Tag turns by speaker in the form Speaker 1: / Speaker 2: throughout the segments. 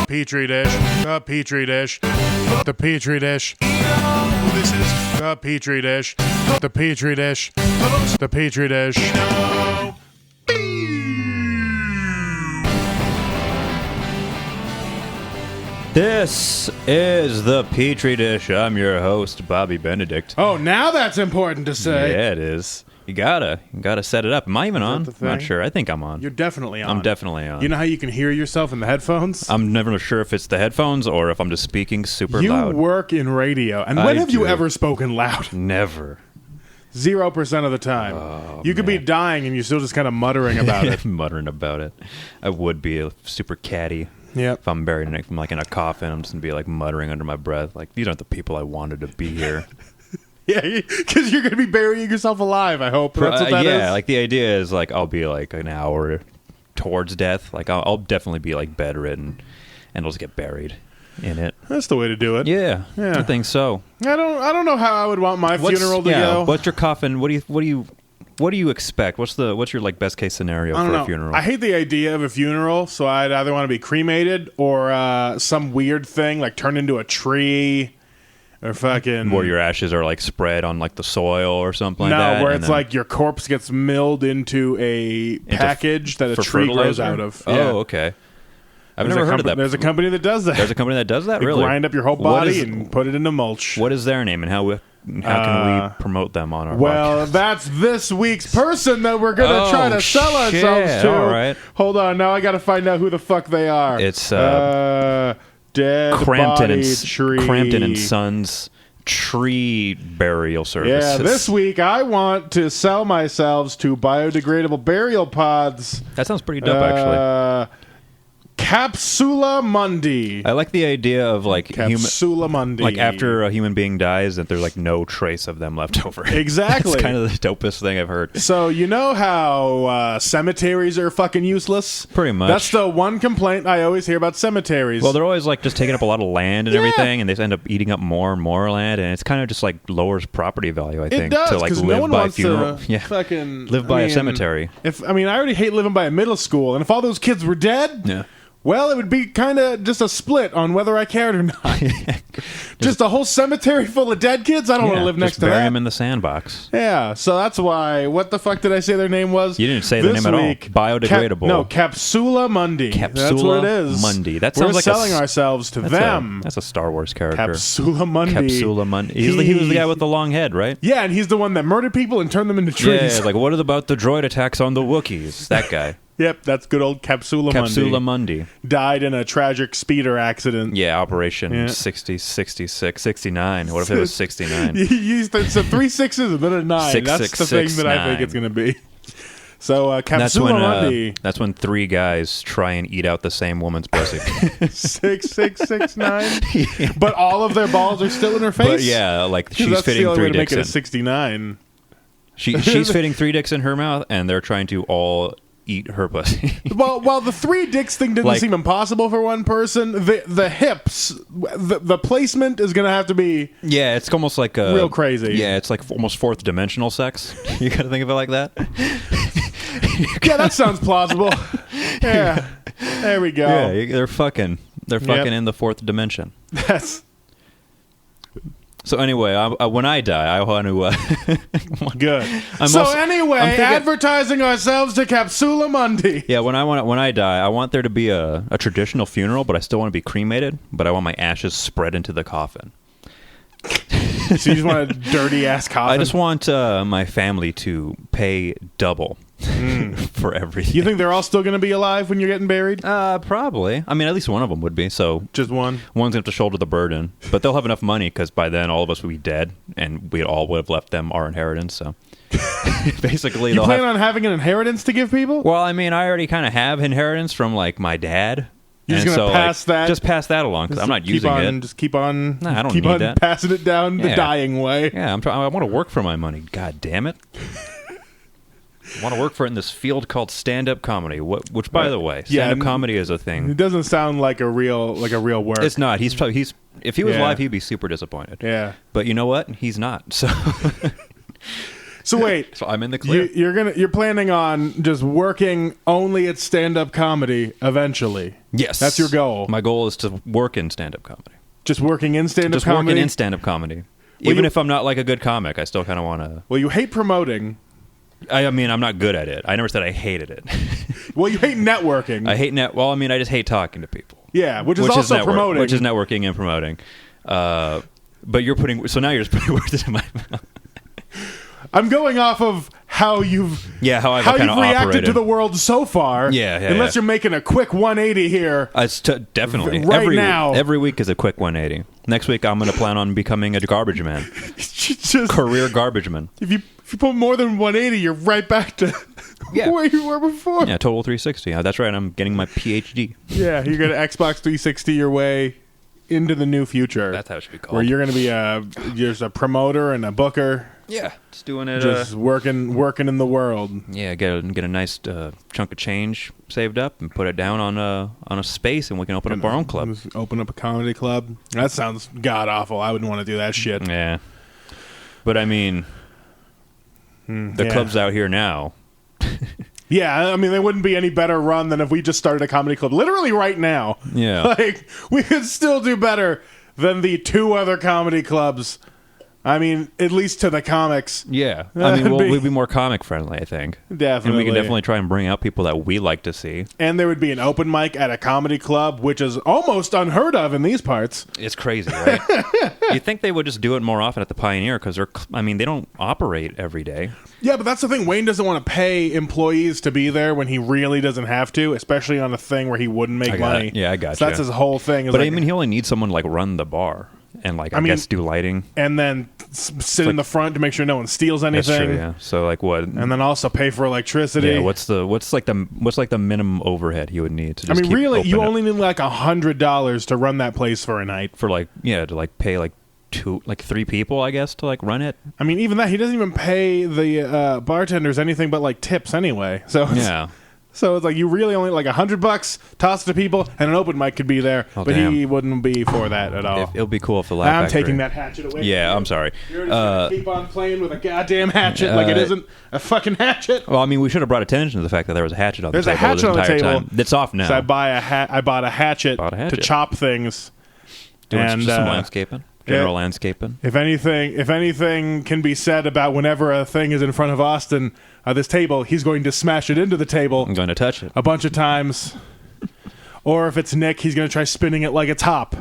Speaker 1: Petri dish, the Petri dish, the Petri dish.
Speaker 2: This is
Speaker 1: The Petri dish, the Petri dish, the Petri dish.
Speaker 3: This is the Petri Dish. I'm your host, Bobby Benedict.
Speaker 1: Oh, now that's important to say.
Speaker 3: Yeah, it is. You gotta set it up. Am I even on?
Speaker 1: the
Speaker 3: I'm not
Speaker 1: thing?
Speaker 3: sure. I think I'm on.
Speaker 1: You're definitely on.
Speaker 3: I'm definitely on.
Speaker 1: You know how you can hear yourself in the headphones?
Speaker 3: I'm never sure if it's the headphones or if I'm just speaking super
Speaker 1: You
Speaker 3: loud.
Speaker 1: work in radio. And when have you ever spoken loud?
Speaker 3: Never.
Speaker 1: 0% of the time.
Speaker 3: Oh,
Speaker 1: you could be dying and you're still just kind of muttering about it.
Speaker 3: Muttering about it. I would be a super catty.
Speaker 1: Yep.
Speaker 3: If I'm buried in a coffin, I'm just gonna be like muttering under my breath, like these aren't the people I wanted to be here.
Speaker 1: Yeah, because you're going to be burying yourself alive, I hope. That's what that is.
Speaker 3: Yeah, like the idea is like I'll be like an hour towards death. Like I'll definitely be like bedridden, and I'll just get buried in it.
Speaker 1: That's the way to do it.
Speaker 3: Yeah, I think so.
Speaker 1: I don't know how I would want my funeral to go.
Speaker 3: What's your coffin? What do you expect? What's your like best case scenario for a funeral?
Speaker 1: I hate the idea of a funeral, so I'd either want to be cremated or some weird thing like turned into a tree or fucking
Speaker 3: where your ashes are like spread on like the soil or something like that.
Speaker 1: No, where it's like your corpse gets milled into a package that a tree grows out of.
Speaker 3: Oh, okay. I've never heard of that.
Speaker 1: There's a company that does that.
Speaker 3: There's a company that does that?
Speaker 1: They
Speaker 3: Really?
Speaker 1: grind up your whole body and put it into mulch.
Speaker 3: What is their name and how can we promote them on our podcast?
Speaker 1: That's this week's person that we're going to try to sell ourselves to.
Speaker 3: All right.
Speaker 1: Hold on. Now I got to find out who the fuck they are.
Speaker 3: It's
Speaker 1: Dead
Speaker 3: Crampton
Speaker 1: Body Tree.
Speaker 3: Crampton and Sons Tree Burial Services.
Speaker 1: Yeah, this week I want to sell myself to biodegradable burial pods.
Speaker 3: That sounds pretty dope, actually.
Speaker 1: Capsula Mundi.
Speaker 3: I like the idea of like
Speaker 1: Capsula Mundi.
Speaker 3: like after a human being dies, that there's like no trace of them left over.
Speaker 1: Exactly.
Speaker 3: It's kind of the dopest thing I've heard.
Speaker 1: So you know how cemeteries are fucking useless?
Speaker 3: Pretty much.
Speaker 1: That's the one complaint I always hear about cemeteries.
Speaker 3: Well, they're always like just taking up a lot of land and everything, and they end up eating up more and more land, and it's kind of just like lowers property value. I think
Speaker 1: it does,
Speaker 3: to like live
Speaker 1: no one
Speaker 3: by
Speaker 1: wants
Speaker 3: funeral.
Speaker 1: to fucking
Speaker 3: live by a cemetery.
Speaker 1: I already hate living by a middle school, and if all those kids were dead,
Speaker 3: Yeah.
Speaker 1: well, it would be kind of just a split on whether I cared or not. Just a whole cemetery full of dead kids? I don't want to live next to that.
Speaker 3: Bury them in the sandbox.
Speaker 1: Yeah, so that's why. What the fuck did I say their name was?
Speaker 3: You didn't say the name at all. Biodegradable.
Speaker 1: Capsula Mundi.
Speaker 3: Capsula
Speaker 1: That's what it is.
Speaker 3: Mundi. That sounds
Speaker 1: We're
Speaker 3: like
Speaker 1: selling ourselves to them.
Speaker 3: That's a Star Wars character.
Speaker 1: Capsula Mundi.
Speaker 3: Capsula Mundi. He was the guy with the long head, right?
Speaker 1: Yeah, and he's the one that murdered people and turned them into trees.
Speaker 3: Yeah, like what about the droid attacks on the Wookiees? That guy.
Speaker 1: Yep, that's good old Capsula Mundi.
Speaker 3: Capsula Mundi.
Speaker 1: Died in a tragic speeder accident.
Speaker 3: Yeah, Operation 60, 66, 69. What if it was 69?
Speaker 1: So 3 6s and then a 9. That's the thing that I think it's going to be. So Capsula Mundi.
Speaker 3: That's when 3 guys try and eat out the same woman's pussy.
Speaker 1: 6 6 6 9. Yeah. But all of their balls are still in her face.
Speaker 3: But yeah, like she's
Speaker 1: that's
Speaker 3: fitting
Speaker 1: the only
Speaker 3: 3
Speaker 1: way to
Speaker 3: dicks
Speaker 1: make it
Speaker 3: in.
Speaker 1: a 69.
Speaker 3: She's fitting 3 dicks in her mouth, and they're trying to all eat her pussy.
Speaker 1: Well, while the 3 dicks thing didn't seem impossible for one person, the hips, the placement is going to have to be
Speaker 3: it's almost like
Speaker 1: real crazy.
Speaker 3: Yeah, it's like almost 4th dimensional sex. You got to think of it like that.
Speaker 1: Yeah, that sounds plausible. Yeah, there we go.
Speaker 3: Yeah, they're fucking in the 4th dimension.
Speaker 1: That's.
Speaker 3: So anyway, when I die, I want to...
Speaker 1: Good. Advertising ourselves to Capsula Mundi.
Speaker 3: Yeah, when I die, I want there to be a traditional funeral, but I still want to be cremated, but I want my ashes spread into the coffin.
Speaker 1: So you just want a dirty-ass coffin?
Speaker 3: I just want my family to pay double for everything.
Speaker 1: You think they're all still going to be alive when you're getting buried?
Speaker 3: Probably. I mean, at least one of them would be. So
Speaker 1: just one?
Speaker 3: One's going to have to shoulder the burden. But they'll have enough money because by then all of us would be dead, and we all would have left them our inheritance. So basically,
Speaker 1: you plan on having an inheritance to give people?
Speaker 3: Well, I mean, I already kind of have inheritance from like my dad.
Speaker 1: You're just going to pass that?
Speaker 3: Just pass that along because I'm not using it.
Speaker 1: Just keep on.
Speaker 3: Nah, I don't
Speaker 1: keep
Speaker 3: need
Speaker 1: on
Speaker 3: that.
Speaker 1: Passing it down the dying way.
Speaker 3: Yeah, I want to work for my money. God damn it. I want to work for it in this field called stand-up comedy. Which, by the way, stand-up comedy is a thing.
Speaker 1: It doesn't sound like a real work.
Speaker 3: It's not. He's if he was alive, he'd be super disappointed.
Speaker 1: Yeah.
Speaker 3: But you know what? He's not. So
Speaker 1: So wait.
Speaker 3: So I'm in the clear.
Speaker 1: You're planning on just working only at stand-up comedy eventually.
Speaker 3: Yes.
Speaker 1: That's your goal.
Speaker 3: My goal is to work in stand-up comedy.
Speaker 1: Just working in stand-up
Speaker 3: Just
Speaker 1: comedy?
Speaker 3: working in stand-up comedy. Even if I'm not like a good comic, I still kind of want to...
Speaker 1: Well, you hate promoting.
Speaker 3: I mean, I'm not good at it. I never said I hated it.
Speaker 1: Well, you hate networking.
Speaker 3: I hate Well, I mean, I just hate talking to people.
Speaker 1: Yeah, which is also promoting.
Speaker 3: Which is networking and promoting. But you're putting... So now you're just putting words into my mouth.
Speaker 1: I'm going off of how you've
Speaker 3: I've
Speaker 1: reacted
Speaker 3: operated
Speaker 1: to the world so far. Unless you're making a quick 180 here.
Speaker 3: Definitely.
Speaker 1: Now.
Speaker 3: Every week is a quick 180. Next week, I'm going to plan on becoming a garbage man. Career garbage man.
Speaker 1: If you put more than 180, you're right back to where you were before.
Speaker 3: Yeah, total 360. That's right. I'm getting my PhD.
Speaker 1: Yeah, you're going to Xbox 360 your way into the new future.
Speaker 3: That's how it should be called.
Speaker 1: Where you're going to be just a promoter and a booker.
Speaker 3: Yeah, just doing it.
Speaker 1: Just working in the world.
Speaker 3: Yeah, get a nice chunk of change saved up and put it down on a space, and we can open up our own club.
Speaker 1: Open up a comedy club. That sounds god awful. I wouldn't want to do that shit.
Speaker 3: Yeah, but I mean, the club's out here now.
Speaker 1: Yeah, I mean, they wouldn't be any better run than if we just started a comedy club literally right now.
Speaker 3: Yeah,
Speaker 1: like we could still do better than the 2 other comedy clubs. I mean, at least to the comics.
Speaker 3: Yeah. I mean, we'd be more comic friendly, I think.
Speaker 1: Definitely.
Speaker 3: And we can definitely try and bring out people that we like to see.
Speaker 1: And there would be an open mic at a comedy club, which is almost unheard of in these parts.
Speaker 3: It's crazy, right? You'd think they would just do it more often at the Pioneer because they don't operate every day.
Speaker 1: Yeah, but that's the thing. Wayne doesn't want to pay employees to be there when he really doesn't have to, especially on a thing where he wouldn't make money.
Speaker 3: Yeah, I got you.
Speaker 1: So that's his whole thing.
Speaker 3: But I mean, he only needs someone to run the bar and I guess do lighting.
Speaker 1: And then sit in the front to make sure no one steals anything.
Speaker 3: That's true, yeah. So what?
Speaker 1: And then also pay for electricity.
Speaker 3: Yeah, what's the minimum overhead he would need to just
Speaker 1: really you only need like $100 to run that place for a night.
Speaker 3: For to pay 3 people, I guess, to run it.
Speaker 1: I mean, even that, he doesn't even pay the bartenders anything but tips anyway. So yeah. So it's you really only $100, toss it to people, and an open mic could be there. But he wouldn't be for that at all.
Speaker 3: It'll be cool if the Laugh Factory.
Speaker 1: I'm taking that hatchet away.
Speaker 3: Yeah, I'm sorry.
Speaker 1: You're just going to keep on playing with a goddamn hatchet like it isn't a fucking hatchet.
Speaker 3: Well, I mean, we should have brought attention to the fact that there was a hatchet on the table.
Speaker 1: There's a hatchet on the table.
Speaker 3: It's off now.
Speaker 1: So I bought a hatchet to chop things.
Speaker 3: Doing some landscaping. General landscaping.
Speaker 1: If anything can be said about whenever a thing is in front of Austin, this table, he's going to smash it into the table.
Speaker 3: I'm going to touch it
Speaker 1: a bunch of times. Or if it's Nick, he's going to try spinning it like a top,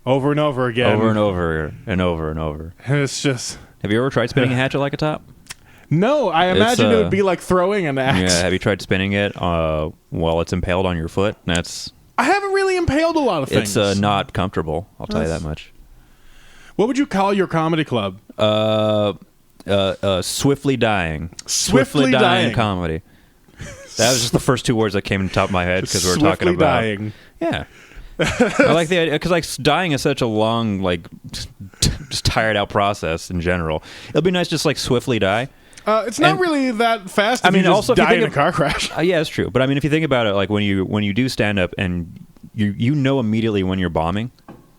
Speaker 1: over and over again,
Speaker 3: over and over and over and over.
Speaker 1: And it's just.
Speaker 3: Have you ever tried spinning a hatchet like a top?
Speaker 1: No, I imagine it would be like throwing an axe.
Speaker 3: Yeah, have you tried spinning it while it's impaled on your foot?
Speaker 1: I haven't really impaled a lot of things.
Speaker 3: It's not comfortable. I'll tell you that much.
Speaker 1: What would you call your comedy club?
Speaker 3: Swiftly dying. Swiftly dying comedy. That was just the first 2 words that came to the top of my head because we were talking about
Speaker 1: dying.
Speaker 3: Yeah. I like the idea because dying is such a long, just tired out process in general. It'll be nice just swiftly die.
Speaker 1: It's not really that fast. I mean, also die in a car crash.
Speaker 3: Yeah, it's true. But I mean, if you think about it, when you do stand up and you know immediately when you're bombing,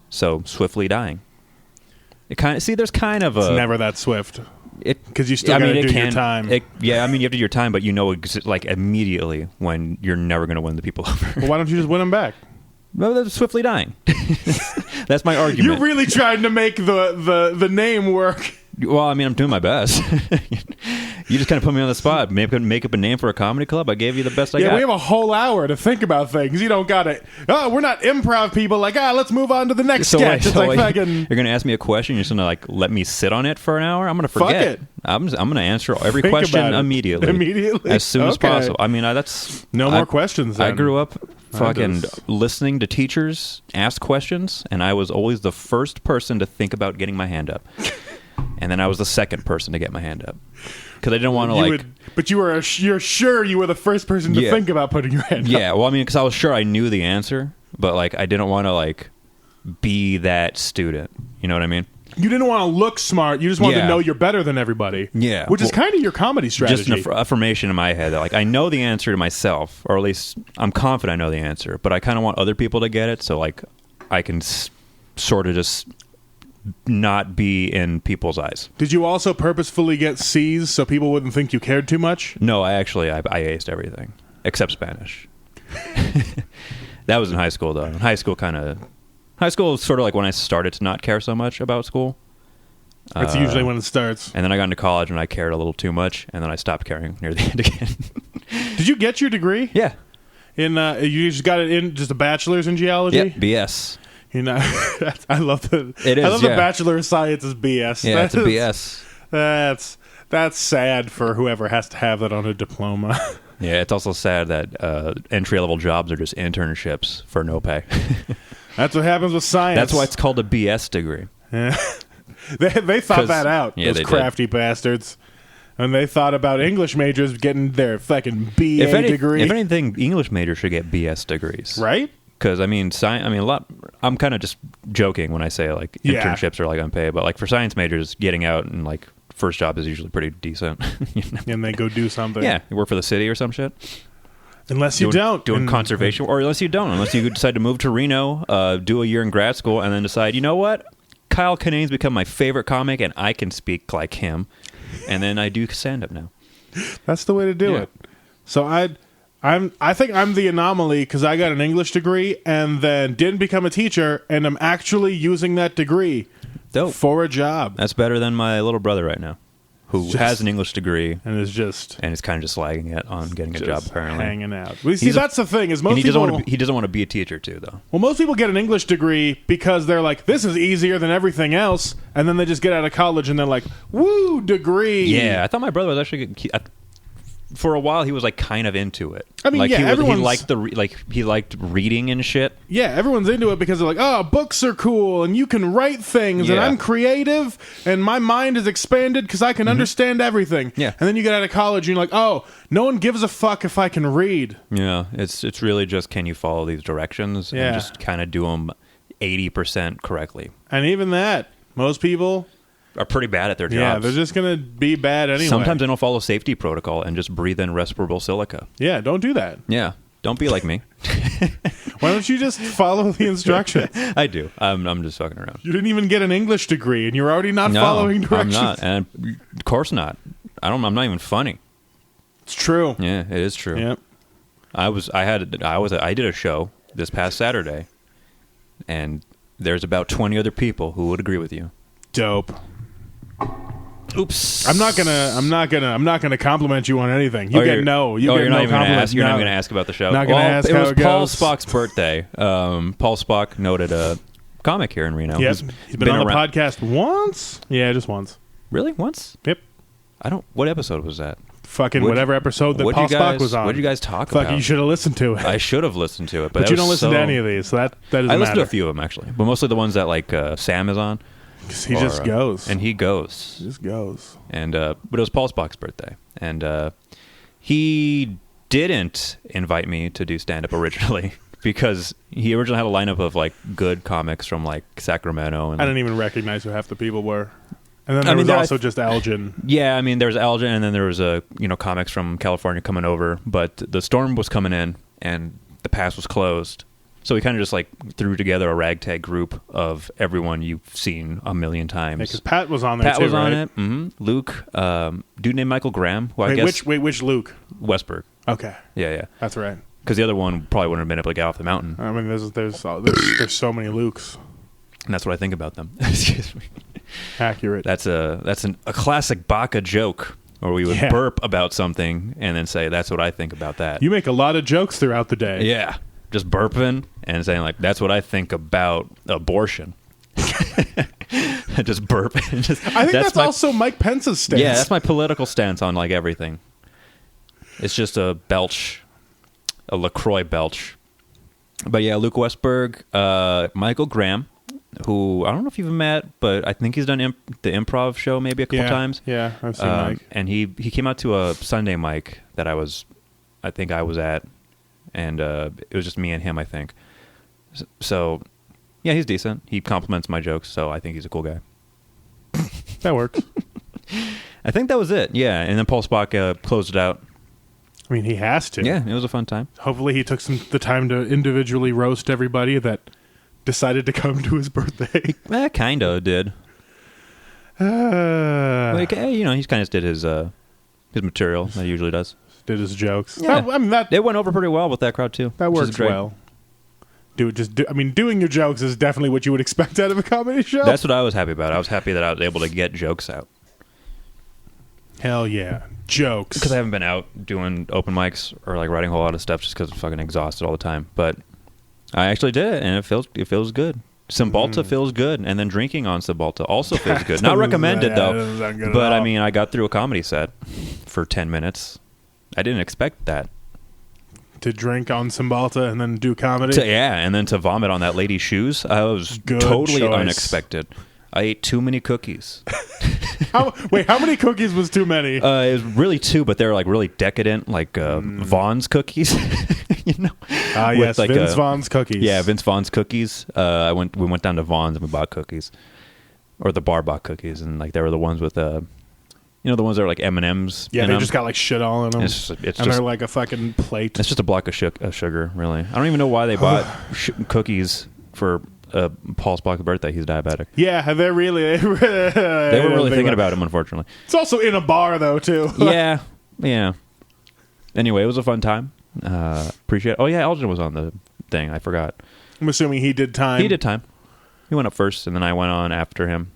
Speaker 3: so swiftly dying. There's kind of a.
Speaker 1: It's never that swift. Because you still got to do your time.
Speaker 3: You have to do your time, but you know immediately when you're never going to win the people over.
Speaker 1: Well, why don't you just win them back?
Speaker 3: Well, that's swiftly dying. That's my argument.
Speaker 1: You're really trying to make the name work.
Speaker 3: Well, I mean, I'm doing my best. You just kind of put me on the spot. Make up a name for a comedy club. I gave you the best I got.
Speaker 1: Yeah, we have a whole hour to think about things. You don't got it. Oh, we're not improv people. Let's move on to the next sketch. Fucking.
Speaker 3: You're going to ask me a question. You're just going to let me sit on it for an hour. I'm going to forget.
Speaker 1: Fuck it.
Speaker 3: I'm going to answer every question immediately.
Speaker 1: Immediately,
Speaker 3: as soon as possible. I mean, that's
Speaker 1: no more questions. Then.
Speaker 3: I grew up fucking listening to teachers ask questions, and I was always the first person to think about getting my hand up. And then I was the second person to get my hand up because I didn't want to
Speaker 1: But you're sure you were the first person to think about putting your hand up.
Speaker 3: Yeah, well, I mean, because I was sure I knew the answer, but I didn't want to be that student. You know what I mean?
Speaker 1: You didn't want to look smart. You just wanted to know you're better than everybody.
Speaker 3: Yeah,
Speaker 1: which is kind of your comedy strategy.
Speaker 3: Just an affirmation in my head that I know the answer to myself, or at least I'm confident I know the answer, but I kind of want other people to get it, so I can sort of just not be in people's eyes.
Speaker 1: Did you also purposefully get C's so people wouldn't think you cared too much?
Speaker 3: No, I aced everything except Spanish. That was in high school, though. In high school was sort of like when I started to not care so much about school.
Speaker 1: That's usually when it starts.
Speaker 3: And then I got into college and I cared a little too much, and then I stopped caring near the end again.
Speaker 1: Did you get your degree?
Speaker 3: Yeah.
Speaker 1: You just got it in just a bachelor's in geology?
Speaker 3: Yep, BS.
Speaker 1: You know, I love the Bachelor of Science is BS.
Speaker 3: Yeah, it's a BS.
Speaker 1: That's sad for whoever has to have that on a diploma.
Speaker 3: Yeah, it's also sad that entry-level jobs are just internships for no pay.
Speaker 1: That's what happens with science.
Speaker 3: That's why it's called a BS degree.
Speaker 1: Yeah. They thought that out, those crafty bastards. And they thought about English majors getting their fucking BA degree.
Speaker 3: If anything, English majors should get BS degrees.
Speaker 1: Right?
Speaker 3: Because, I'm kind of just joking when I say, like, internships are, like, unpaid. But, like, for science majors, getting out and, like, first job is usually pretty decent.
Speaker 1: You know? And they go do something.
Speaker 3: Yeah, you work for the city or some shit.
Speaker 1: Unless you don't.
Speaker 3: Doing conservation. Or unless you don't. Unless you decide to move to Reno, do a year in grad school, and then decide, you know what? Kyle Kinane's become my favorite comic, and I can speak like him. And then I do stand-up now.
Speaker 1: That's the way to do it. So I think I'm the anomaly because I got an English degree and then didn't become a teacher, and I'm actually using that degree for a job.
Speaker 3: That's better than my little brother right now, who has an English degree
Speaker 1: and is
Speaker 3: kind of just slagging it on getting a job, apparently.
Speaker 1: Hanging out. Well, see, that's the thing is most people...
Speaker 3: He doesn't want to be a teacher, too, though.
Speaker 1: Well, most people get an English degree because they're like, this is easier than everything else, and then they just get out of college and they're like, woo, degree.
Speaker 3: Yeah, I thought my brother was actually... For a while, he was like kind of into it.
Speaker 1: I mean,
Speaker 3: like,
Speaker 1: he
Speaker 3: liked reading and shit.
Speaker 1: Yeah, everyone's into it because they're like, oh, books are cool, and you can write things, and I'm creative, and my mind is expanded because I can understand everything.
Speaker 3: Yeah,
Speaker 1: and then you get out of college, and you're like, oh, no one gives a fuck if I can read.
Speaker 3: Yeah, it's really just can you follow these directions and just kind of do them 80% correctly.
Speaker 1: And even that, most people
Speaker 3: are pretty bad at their jobs.
Speaker 1: Yeah, they're just going to be bad anyway.
Speaker 3: Sometimes they don't follow safety protocol and just breathe in respirable silica.
Speaker 1: Yeah, don't do that.
Speaker 3: Yeah, don't be like me.
Speaker 1: Why don't you just follow the instructions?
Speaker 3: I do. I'm just fucking around.
Speaker 1: You didn't even get an English degree, and you're already not following directions.
Speaker 3: I'm not, and of course not. I'm not even funny.
Speaker 1: It's true.
Speaker 3: Yeah, it is true.
Speaker 1: Yep.
Speaker 3: I did a show this past Saturday, and there's about 20 other people who would agree with you.
Speaker 1: Dope.
Speaker 3: Oops.
Speaker 1: I'm not gonna compliment you on anything. You get no. You get
Speaker 3: you're
Speaker 1: no
Speaker 3: not even gonna
Speaker 1: compliment.
Speaker 3: ask. You're not going to ask about the show.
Speaker 1: Not gonna ask
Speaker 3: it
Speaker 1: how
Speaker 3: was
Speaker 1: it goes.
Speaker 3: Paul Spock's birthday. Paul Spock noted a comic here in Reno.
Speaker 1: Yep. He's been on the podcast once. Yeah, just once.
Speaker 3: Really? Once?
Speaker 1: Yep.
Speaker 3: What episode was that?
Speaker 1: Fucking whatever episode that Paul Spock was on.
Speaker 3: What did you guys talk about?
Speaker 1: Fuck, you should have listened to it.
Speaker 3: I should have listened to it,
Speaker 1: but you don't listen to any of these. So that doesn't matter.
Speaker 3: I listened to a few of them actually, but mostly the ones that like Sam is on.
Speaker 1: He just goes.
Speaker 3: And he goes.
Speaker 1: He just goes.
Speaker 3: And but it was Paul Spock's birthday, and he didn't invite me to do stand-up originally because he originally had a lineup of like good comics from like Sacramento. And
Speaker 1: I didn't even recognize who half the people were. And then there was also just Elgin.
Speaker 3: Yeah, I mean, there was Elgin, and then there was comics from California coming over. But the storm was coming in, and the pass was closed. So we kind of just like threw together a ragtag group of everyone you've seen a million times.
Speaker 1: Yeah, because Pat was on there too,
Speaker 3: was on
Speaker 1: right?
Speaker 3: it. Mm-hmm. Luke, dude named Michael Graham. Who I guess
Speaker 1: which Luke?
Speaker 3: Westberg.
Speaker 1: Okay.
Speaker 3: Yeah.
Speaker 1: That's right.
Speaker 3: Because the other one probably wouldn't have been able to get off the mountain.
Speaker 1: I mean, there's so many Lukes.
Speaker 3: And that's what I think about them. Excuse me.
Speaker 1: Accurate.
Speaker 3: That's a classic Baca joke, where we would burp about something and then say, "That's what I think about that."
Speaker 1: You make a lot of jokes throughout the day.
Speaker 3: Yeah, just burping and saying like, "That's what I think about abortion." Just burp. I
Speaker 1: think that's also Mike Pence's stance.
Speaker 3: Yeah, that's my political stance on like everything. It's just a belch, a LaCroix belch. But yeah, Luke Westberg, Michael Graham, who I don't know if you've met, but I think he's done the improv show maybe a couple times.
Speaker 1: Yeah, I've seen Mike.
Speaker 3: And he came out to a Sunday mic that I think I was at, and it was just me and him, I think. So, yeah, he's decent. He compliments my jokes, so I think he's a cool guy.
Speaker 1: That works.
Speaker 3: I think that was it. Yeah, and then Paul Spock closed it out.
Speaker 1: I mean, he has to.
Speaker 3: Yeah, it was a fun time.
Speaker 1: Hopefully he took the time to individually roast everybody that decided to come to his birthday.
Speaker 3: Kind of did. He kind of did his material that he usually does.
Speaker 1: Did his jokes.
Speaker 3: Yeah. It went over pretty well with that crowd too.
Speaker 1: That works well. Doing your jokes is definitely what you would expect out of a comedy show.
Speaker 3: That's what I was happy about. I was happy that I was able to get jokes out.
Speaker 1: Hell yeah. Jokes.
Speaker 3: Because I haven't been out doing open mics or like writing a whole lot of stuff just because I'm fucking exhausted all the time. But I actually did it, and it feels good. Cymbalta feels good, and then drinking on Cymbalta also feels good. Not recommended, though. But, I mean, I got through a comedy set for 10 minutes. I didn't expect that.
Speaker 1: To drink on Cymbalta and then do comedy?
Speaker 3: And then to vomit on that lady's shoes. I was totally unexpected. I ate too many cookies.
Speaker 1: How many cookies was too many?
Speaker 3: It was really 2, but they were like really decadent, like Vaughn's cookies.
Speaker 1: Yes, like, Vince Vaughn's cookies.
Speaker 3: Yeah, Vince Vaughn's cookies. We went down to Vaughn's and we bought cookies, or the bar bought cookies, and like they were the ones with the ones that are like M&Ms.
Speaker 1: Yeah, they just got like shit all in them.
Speaker 3: It's
Speaker 1: they're like a fucking plate.
Speaker 3: It's just a block of sugar, really. I don't even know why they bought cookies for Paul's Block's birthday. He's diabetic.
Speaker 1: Yeah, they were really
Speaker 3: thinking about him, unfortunately.
Speaker 1: It's also in a bar though too.
Speaker 3: Yeah. Anyway, it was a fun time. Appreciate it. Oh yeah, Elgin was on the thing. I forgot.
Speaker 1: I'm assuming he did time.
Speaker 3: He did time. He went up first, and then I went on after him.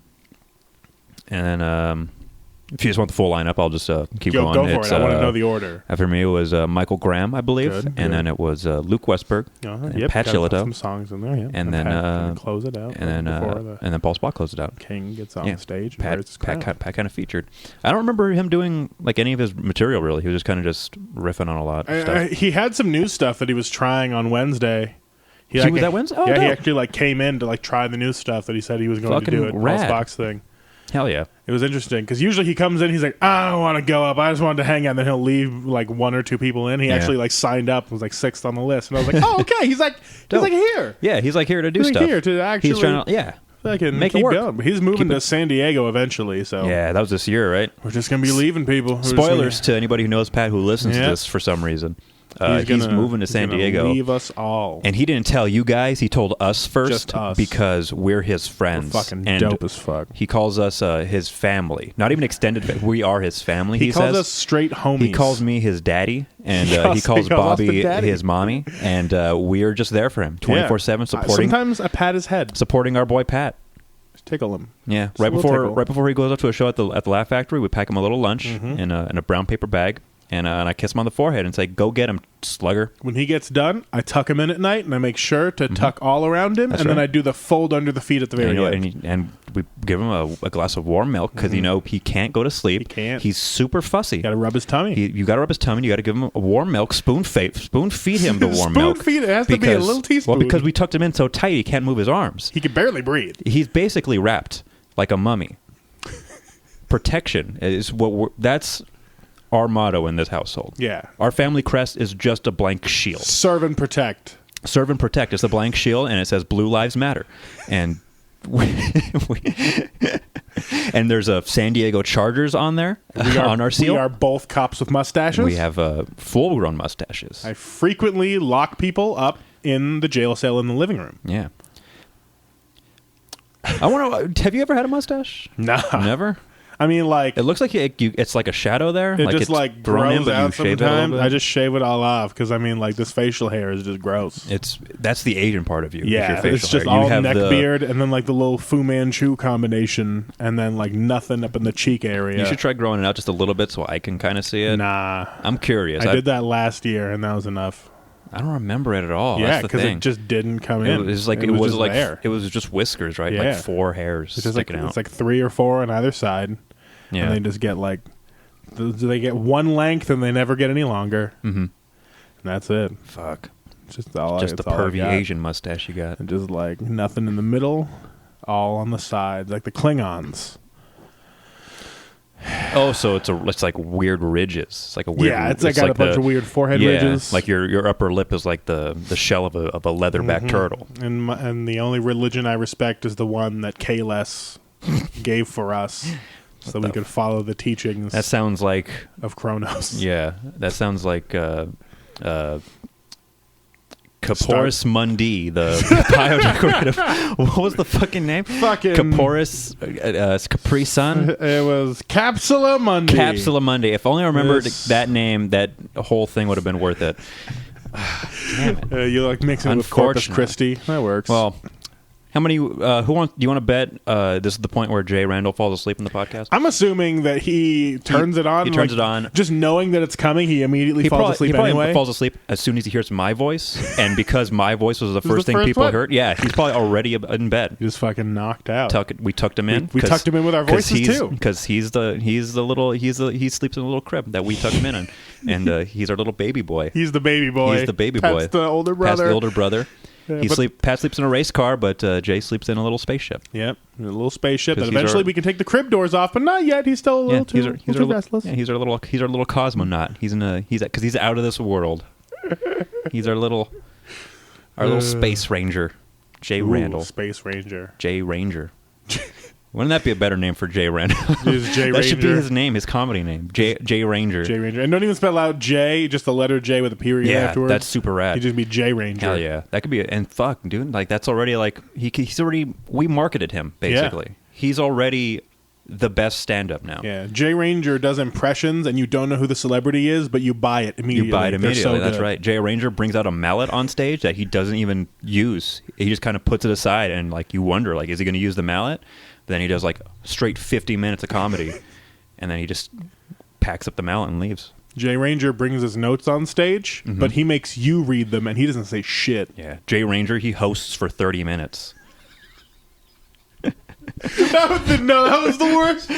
Speaker 3: And then if you just want the full lineup, I'll just keep going.
Speaker 1: Go for it. I want to know the order.
Speaker 3: After me, it was Michael Graham, I believe. Good. Then it was Luke Westberg, and Pat Chilito.
Speaker 1: Some songs in there, yeah.
Speaker 3: And then
Speaker 1: close it out.
Speaker 3: And then Paul Spot closed it out.
Speaker 1: King gets on stage.
Speaker 3: Pat kind of featured. I don't remember him doing like any of his material, really. He was just kind of just riffing on a lot of stuff.
Speaker 1: He had some new stuff that he was trying on Wednesday.
Speaker 3: He was that Wednesday? Oh,
Speaker 1: yeah,
Speaker 3: no.
Speaker 1: He actually like came in to like try the new stuff that he said he was going to do at Paul's Box thing.
Speaker 3: Hell yeah.
Speaker 1: It was interesting because usually he comes in, he's like, I don't want to go up. I just wanted to hang out. And then he'll leave like 1 or 2 people in. He actually like signed up and was like 6th on the list. And I was like, oh, okay. He's like here.
Speaker 3: Yeah, he's like here to do stuff.
Speaker 1: Here to actually.
Speaker 3: He's trying to,
Speaker 1: make it work. Going. He's moving to San Diego eventually. So
Speaker 3: yeah, that was this year, right?
Speaker 1: We're just going to be leaving people.
Speaker 3: Spoilers to anybody who knows Pat who listens to this for some reason. He's moving to San Diego.
Speaker 1: Leave us all.
Speaker 3: And he didn't tell you guys. He told us first.
Speaker 1: Just us.
Speaker 3: Because we're his friends.
Speaker 1: We're fucking dope as fuck.
Speaker 3: He calls us his family. Not even extended family. We are his family,
Speaker 1: he calls us straight homies.
Speaker 3: He calls me his daddy. And he calls Bobby his mommy. And we are just there for him 24/7 supporting.
Speaker 1: Sometimes I pat his head.
Speaker 3: Supporting our boy Pat.
Speaker 1: Just tickle him.
Speaker 3: Yeah. Right before he goes up to a show at the Laugh Factory, we pack him a little lunch in a brown paper bag. And I kiss him on the forehead and say, go get him, slugger.
Speaker 1: When he gets done, I tuck him in at night, and I make sure to tuck all around him, then I do the fold under the feet at the very end.
Speaker 3: And we give him a glass of warm milk, because, he can't go to sleep.
Speaker 1: He can't.
Speaker 3: He's super fussy.
Speaker 1: You got to rub his tummy.
Speaker 3: You got to rub his tummy. You got to give him a warm milk, spoon feed him the warm milk.
Speaker 1: Spoon feed it. Has to be a little teaspoon.
Speaker 3: Well, because we tucked him in so tight, he can't move his arms.
Speaker 1: He can barely breathe.
Speaker 3: He's basically wrapped like a mummy. Protection is that's our motto in this household.
Speaker 1: Yeah.
Speaker 3: Our family crest is just a blank shield.
Speaker 1: Serve and protect.
Speaker 3: Serve and protect. It's a blank shield, and it says Blue Lives Matter. And and there's a San Diego Chargers on there on our seal.
Speaker 1: We are both cops with mustaches.
Speaker 3: We have full-grown mustaches.
Speaker 1: I frequently lock people up in the jail cell in the living room.
Speaker 3: Yeah. I want to. Have you ever had a mustache?
Speaker 1: No.
Speaker 3: Never?
Speaker 1: I mean, like...
Speaker 3: It looks like it's like a shadow there.
Speaker 1: It just,
Speaker 3: it's
Speaker 1: grows
Speaker 3: in, but
Speaker 1: out
Speaker 3: you shave it a little bit.
Speaker 1: I just shave it all off, because, I mean, like, this facial hair is just gross.
Speaker 3: That's the Asian part of you.
Speaker 1: Yeah, it's just all neck beard, and then, like, the little Fu Manchu combination, and then, like, nothing up in the cheek area.
Speaker 3: You should try growing it out just a little bit so I can kind of see it.
Speaker 1: Nah.
Speaker 3: I'm curious.
Speaker 1: I did that last year, and that was enough.
Speaker 3: I don't remember it at all.
Speaker 1: Yeah, because it just didn't come in.
Speaker 3: It was like it was just whiskers, right?
Speaker 1: Yeah.
Speaker 3: Like 4 hairs sticking out.
Speaker 1: It's like 3 or 4 on either side. Yeah. And they just get like, they get one length and they never get any longer. Mm-hmm. And that's it.
Speaker 3: Fuck.
Speaker 1: It's just all.
Speaker 3: Just the pervy Asian mustache you got.
Speaker 1: And just like nothing in the middle, all on the sides, like the Klingons.
Speaker 3: Oh, so it's like weird ridges. It's like a weird.
Speaker 1: Yeah, it's got a bunch of weird forehead ridges.
Speaker 3: Like your upper lip is like the shell of a leatherback turtle.
Speaker 1: And the only religion I respect is the one that Kales gave for us. So we could follow the teachings.
Speaker 3: That sounds like
Speaker 1: of Kronos.
Speaker 3: Yeah, that sounds like Caporis mundi, the biodecorative. What was the fucking name? Caporis Capri Sun.
Speaker 1: It was Capsula Mundi.
Speaker 3: Capsula Mundi. If only I remembered that name, that whole thing would have been worth it. Damn it.
Speaker 1: You like mixing it with Corpus Christi. That works.
Speaker 3: Well, how many? Do you want to bet this is the point where Jay Randall falls asleep in the podcast?
Speaker 1: I'm assuming that he turns it on.
Speaker 3: He turns it on.
Speaker 1: Just knowing that it's coming, he immediately falls asleep anyway. He probably
Speaker 3: falls asleep as soon as he hears my voice. And because my voice was the first thing people heard, he's probably already in bed.
Speaker 1: He just fucking knocked out.
Speaker 3: We tucked him in.
Speaker 1: We tucked him in with our voices too.
Speaker 3: Because he sleeps in a little crib that we tucked him in. And he's our little baby boy.
Speaker 1: He's the baby boy.
Speaker 3: He's the baby boy.
Speaker 1: Pat's the older brother.
Speaker 3: Pat's the older brother. Yeah, Pat sleeps in a race car, but Jay sleeps in a little spaceship.
Speaker 1: Yep, a little spaceship. And eventually we can take the crib doors off, but not yet. He's still a little too restless.
Speaker 3: Yeah, he's our little cosmonaut. He's out of this world. He's our little space ranger, Jay Randall.
Speaker 1: Space Ranger.
Speaker 3: Jay Ranger. Wouldn't that be a better name for Jay Randall?
Speaker 1: That
Speaker 3: should be his name, his comedy name. Jay Ranger.
Speaker 1: Jay Ranger. And don't even spell out J, just the letter J with a period afterwards.
Speaker 3: That's super rad.
Speaker 1: He'd just be Jay Ranger.
Speaker 3: Hell yeah. That could be it. And fuck, dude, like that's already like we marketed him basically. Yeah. He's already the best stand-up now.
Speaker 1: Yeah. Jay Ranger does impressions and you don't know who the celebrity is, but you buy it immediately. So
Speaker 3: that's right. Jay Ranger brings out a mallet on stage that he doesn't even use. He just kind of puts it aside and like you wonder, like, is he going to use the mallet? Then he does like straight 50 minutes of comedy, and then he just packs up the mallet and leaves.
Speaker 1: Jay Ranger brings his notes on stage, but he makes you read them, and he doesn't say shit.
Speaker 3: Yeah, Jay Ranger, he hosts for 30 minutes.
Speaker 1: That was the worst.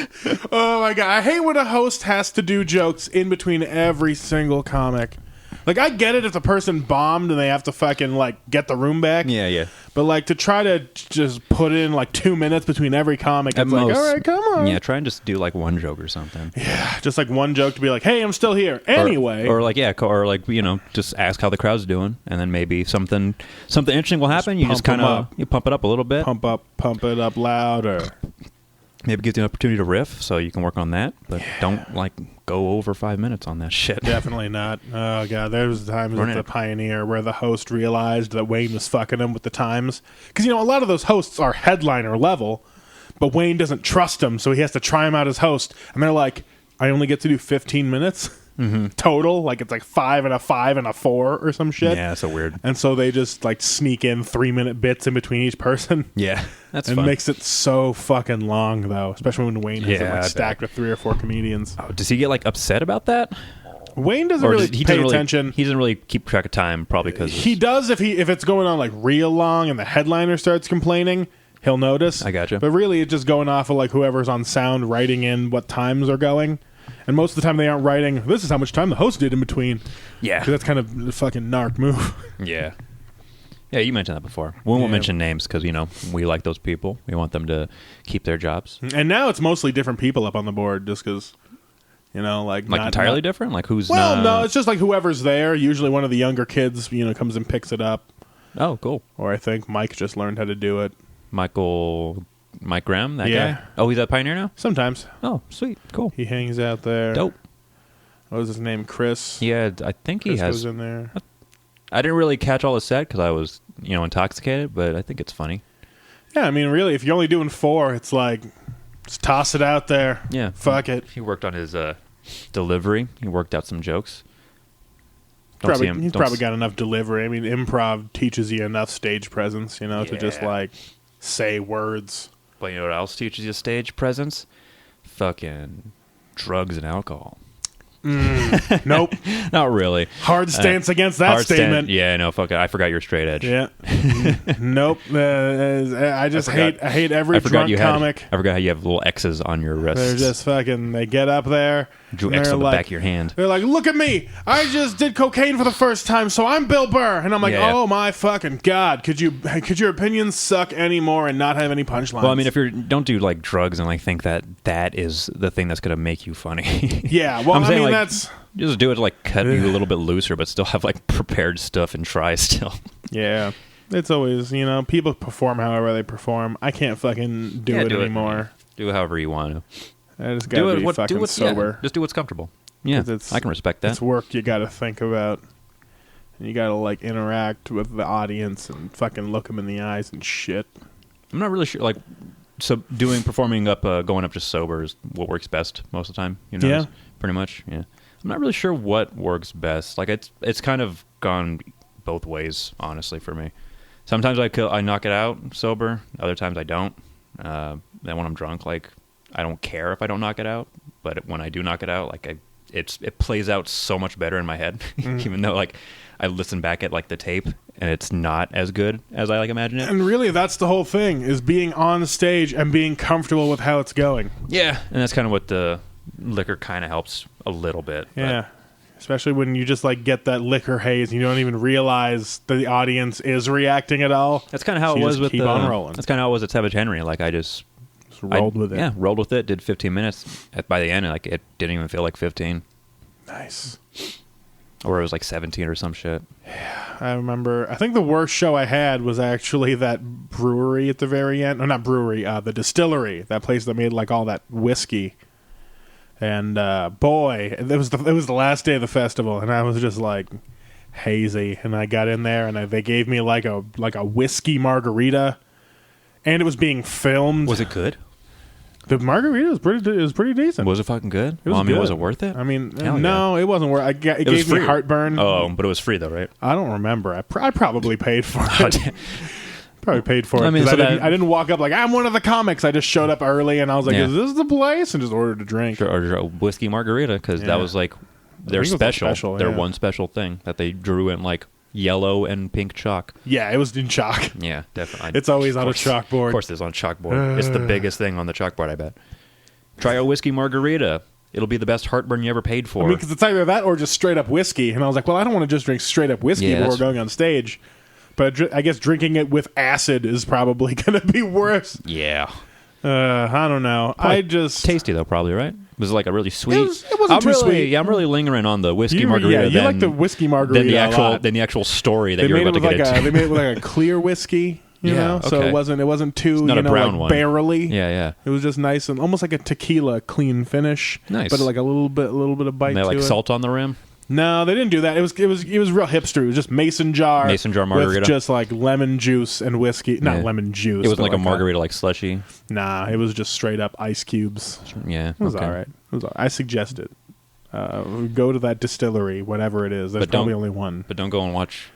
Speaker 1: Oh my god, I hate when a host has to do jokes in between every single comic. Like, I get it if the person bombed and they have to fucking, like, get the room back.
Speaker 3: Yeah.
Speaker 1: But, like, to try to just put in, like, 2 minutes between every comic, it's like, all right, come on.
Speaker 3: Yeah, try and just do, like, one joke or something.
Speaker 1: Yeah, just, like, one joke to be like, hey, I'm still here. Anyway.
Speaker 3: Or you know, just ask how the crowd's doing, and then maybe something interesting will happen. You just kind of, you pump it up a little bit.
Speaker 1: Pump it up louder.
Speaker 3: Maybe gives you an opportunity to riff, so you can work on that. But don't, like, go over 5 minutes on that shit.
Speaker 1: Definitely not. Oh, God. There was times with the Pioneer where the host realized that Wayne was fucking him with the times. Because, you know, a lot of those hosts are headliner level, but Wayne doesn't trust them, so he has to try him out as host. And they're like, I only get to do 15 minutes total. Like, it's like 5 and a 5 and a 4 or some shit.
Speaker 3: Yeah, so weird.
Speaker 1: And so they just, like, sneak in 3-minute bits in between each person.
Speaker 3: Yeah, that's
Speaker 1: fun.
Speaker 3: And
Speaker 1: makes it so fucking long, though, especially when Wayne has it, like, stacked with 3 or 4 comedians.
Speaker 3: Oh, does he get, like, upset about that?
Speaker 1: Wayne doesn't really pay attention.
Speaker 3: He doesn't really keep track of time, probably because...
Speaker 1: He does if it's going on, like, real long and the headliner starts complaining. He'll notice.
Speaker 3: I gotcha.
Speaker 1: But really, it's just going off of, like, whoever's on sound writing in what times are going. And most of the time they aren't writing, this is how much time the host did in between.
Speaker 3: Yeah.
Speaker 1: Because that's kind of the fucking narc move.
Speaker 3: Yeah. Yeah, you mentioned that before. We won't mention names because, you know, we like those people. We want them to keep their jobs.
Speaker 1: And now it's mostly different people up on the board just because, you know, like...
Speaker 3: Like entirely different? Like who's...
Speaker 1: Well, no, it's just like whoever's there. Usually one of the younger kids, you know, comes and picks it up.
Speaker 3: Oh, cool.
Speaker 1: Or I think Mike just learned how to do it.
Speaker 3: Mike Graham, that guy? Oh, he's at Pioneer now?
Speaker 1: Sometimes.
Speaker 3: Oh, sweet. Cool.
Speaker 1: He hangs out there.
Speaker 3: Dope.
Speaker 1: What was his name? Chris?
Speaker 3: Yeah, I think
Speaker 1: Chris
Speaker 3: he has...
Speaker 1: goes in there.
Speaker 3: I didn't really catch all the set because I was, you know, intoxicated, but I think it's funny.
Speaker 1: Yeah, I mean, really, if you're only doing 4, it's like, just toss it out there.
Speaker 3: Yeah.
Speaker 1: Fuck it.
Speaker 3: He worked on his delivery. He worked out some jokes.
Speaker 1: He's probably got enough delivery. I mean, improv teaches you enough stage presence, you know, to just, like, say words.
Speaker 3: But you know what else teaches you stage presence? Fucking drugs and alcohol.
Speaker 1: Nope.
Speaker 3: Not really.
Speaker 1: Hard stance against that statement.
Speaker 3: Yeah, no, fuck it. I forgot you're straight edge.
Speaker 1: Yeah. Nope. I hate every drunk comic.
Speaker 3: I forgot how you have little X's on your wrists.
Speaker 1: They're just fucking, they get up there.
Speaker 3: Drew X on the back of your hand.
Speaker 1: They're like, look at me. I just did cocaine for the first time, so I'm Bill Burr. And I'm like, oh my fucking God. Could your opinions suck anymore and not have any punchlines?
Speaker 3: Well, I mean, if you don't do like drugs and like think that is the thing that's going to make you funny.
Speaker 1: Yeah, well, I mean, like, that's...
Speaker 3: Just do it to like cut you a little bit looser, but still have like prepared stuff and try still.
Speaker 1: Yeah. It's always, you know, people perform however they perform. I can't fucking do it anymore.
Speaker 3: Do it however you want to.
Speaker 1: I just gotta be fucking sober.
Speaker 3: Yeah, just do what's comfortable. Yeah, I can respect that.
Speaker 1: It's work you gotta think about. And you gotta like interact with the audience and fucking look them in the eyes and shit.
Speaker 3: I'm not really sure. Like, so performing up, going up just sober is what works best most of the time. You know,
Speaker 1: yeah,
Speaker 3: pretty much. Yeah, I'm not really sure what works best. Like, it's kind of gone both ways, honestly, for me. Sometimes I knock it out sober. Other times I don't. Then when I'm drunk, like, I don't care if I don't knock it out. But when I do knock it out, like, it plays out so much better in my head, even though like I listen back at like the tape and it's not as good as I like imagine it.
Speaker 1: And really, that's the whole thing: is being on stage and being comfortable with how it's going.
Speaker 3: Yeah, and that's kind of what the liquor kind of helps a little bit.
Speaker 1: Yeah, especially when you just like get that liquor haze and you don't even realize that the audience is reacting at all.
Speaker 3: That's kind of how it was with
Speaker 1: keep on rolling.
Speaker 3: That's kind of how it was at Savage Henry. Like I just
Speaker 1: rolled with it.
Speaker 3: Yeah, rolled with it. Did 15 minutes. By the end, like it didn't even feel like 15.
Speaker 1: Nice.
Speaker 3: Or it was like 17 or some shit.
Speaker 1: Yeah, I remember. I think the worst show I had was actually that brewery at the very end. No, not brewery. The distillery. That place that made like all that whiskey. And boy, it was the last day of the festival, and I was just like hazy. And I got in there, and they gave me like a whiskey margarita, and it was being filmed.
Speaker 3: Was it good?
Speaker 1: The margarita was pretty decent.
Speaker 3: Was it fucking good?
Speaker 1: It was
Speaker 3: I mean,
Speaker 1: good.
Speaker 3: Was it worth it?
Speaker 1: I mean, no, it wasn't worth it. It gave me heartburn.
Speaker 3: Oh, but it was free, though, right?
Speaker 1: I don't remember. I probably paid for it. Probably paid for it.
Speaker 3: I mean,
Speaker 1: I didn't walk up like, I'm one of the comics. I just showed up early, and I was like, is this the place? And just ordered a drink.
Speaker 3: Or a whiskey margarita, because that was like their special. Their one special thing that they drew in like yellow and pink chalk.
Speaker 1: Yeah, it was in chalk.
Speaker 3: Yeah, definitely.
Speaker 1: It's always on a chalkboard.
Speaker 3: Of course it's on a chalkboard. It's the biggest thing on the chalkboard, I bet. Try a whiskey margarita. It'll be the best heartburn you ever paid for.
Speaker 1: I mean, because it's either that or just straight up whiskey. And I was like, well, I don't want to just drink straight up whiskey before going on stage. But I guess drinking it with acid is probably going to be worse.
Speaker 3: Yeah.
Speaker 1: I don't know.
Speaker 3: Probably tasty, though, probably, right? Was it like a really sweet?
Speaker 1: It wasn't too sweet.
Speaker 3: Yeah, I'm really lingering on the whiskey margarita.
Speaker 1: Yeah, you like the whiskey margarita
Speaker 3: than the actual story that you're about to get into.
Speaker 1: They made it with like a clear whiskey, you know? Okay. So it wasn't too,
Speaker 3: not a brown one.
Speaker 1: barrely.
Speaker 3: Yeah.
Speaker 1: It was just nice and almost like a tequila clean finish.
Speaker 3: Nice.
Speaker 1: But like a little bit of bite to it.
Speaker 3: Like salt on the rim?
Speaker 1: No, they didn't do that. It was real hipster. It was just mason jar
Speaker 3: margarita
Speaker 1: with just like lemon juice and whiskey. Not lemon juice.
Speaker 3: It was like a margarita, like slushy.
Speaker 1: Nah, it was just straight up ice cubes.
Speaker 3: Yeah,
Speaker 1: it was all right. I suggest it. Go to that distillery, whatever it is. There's probably only one.
Speaker 3: But don't go and watch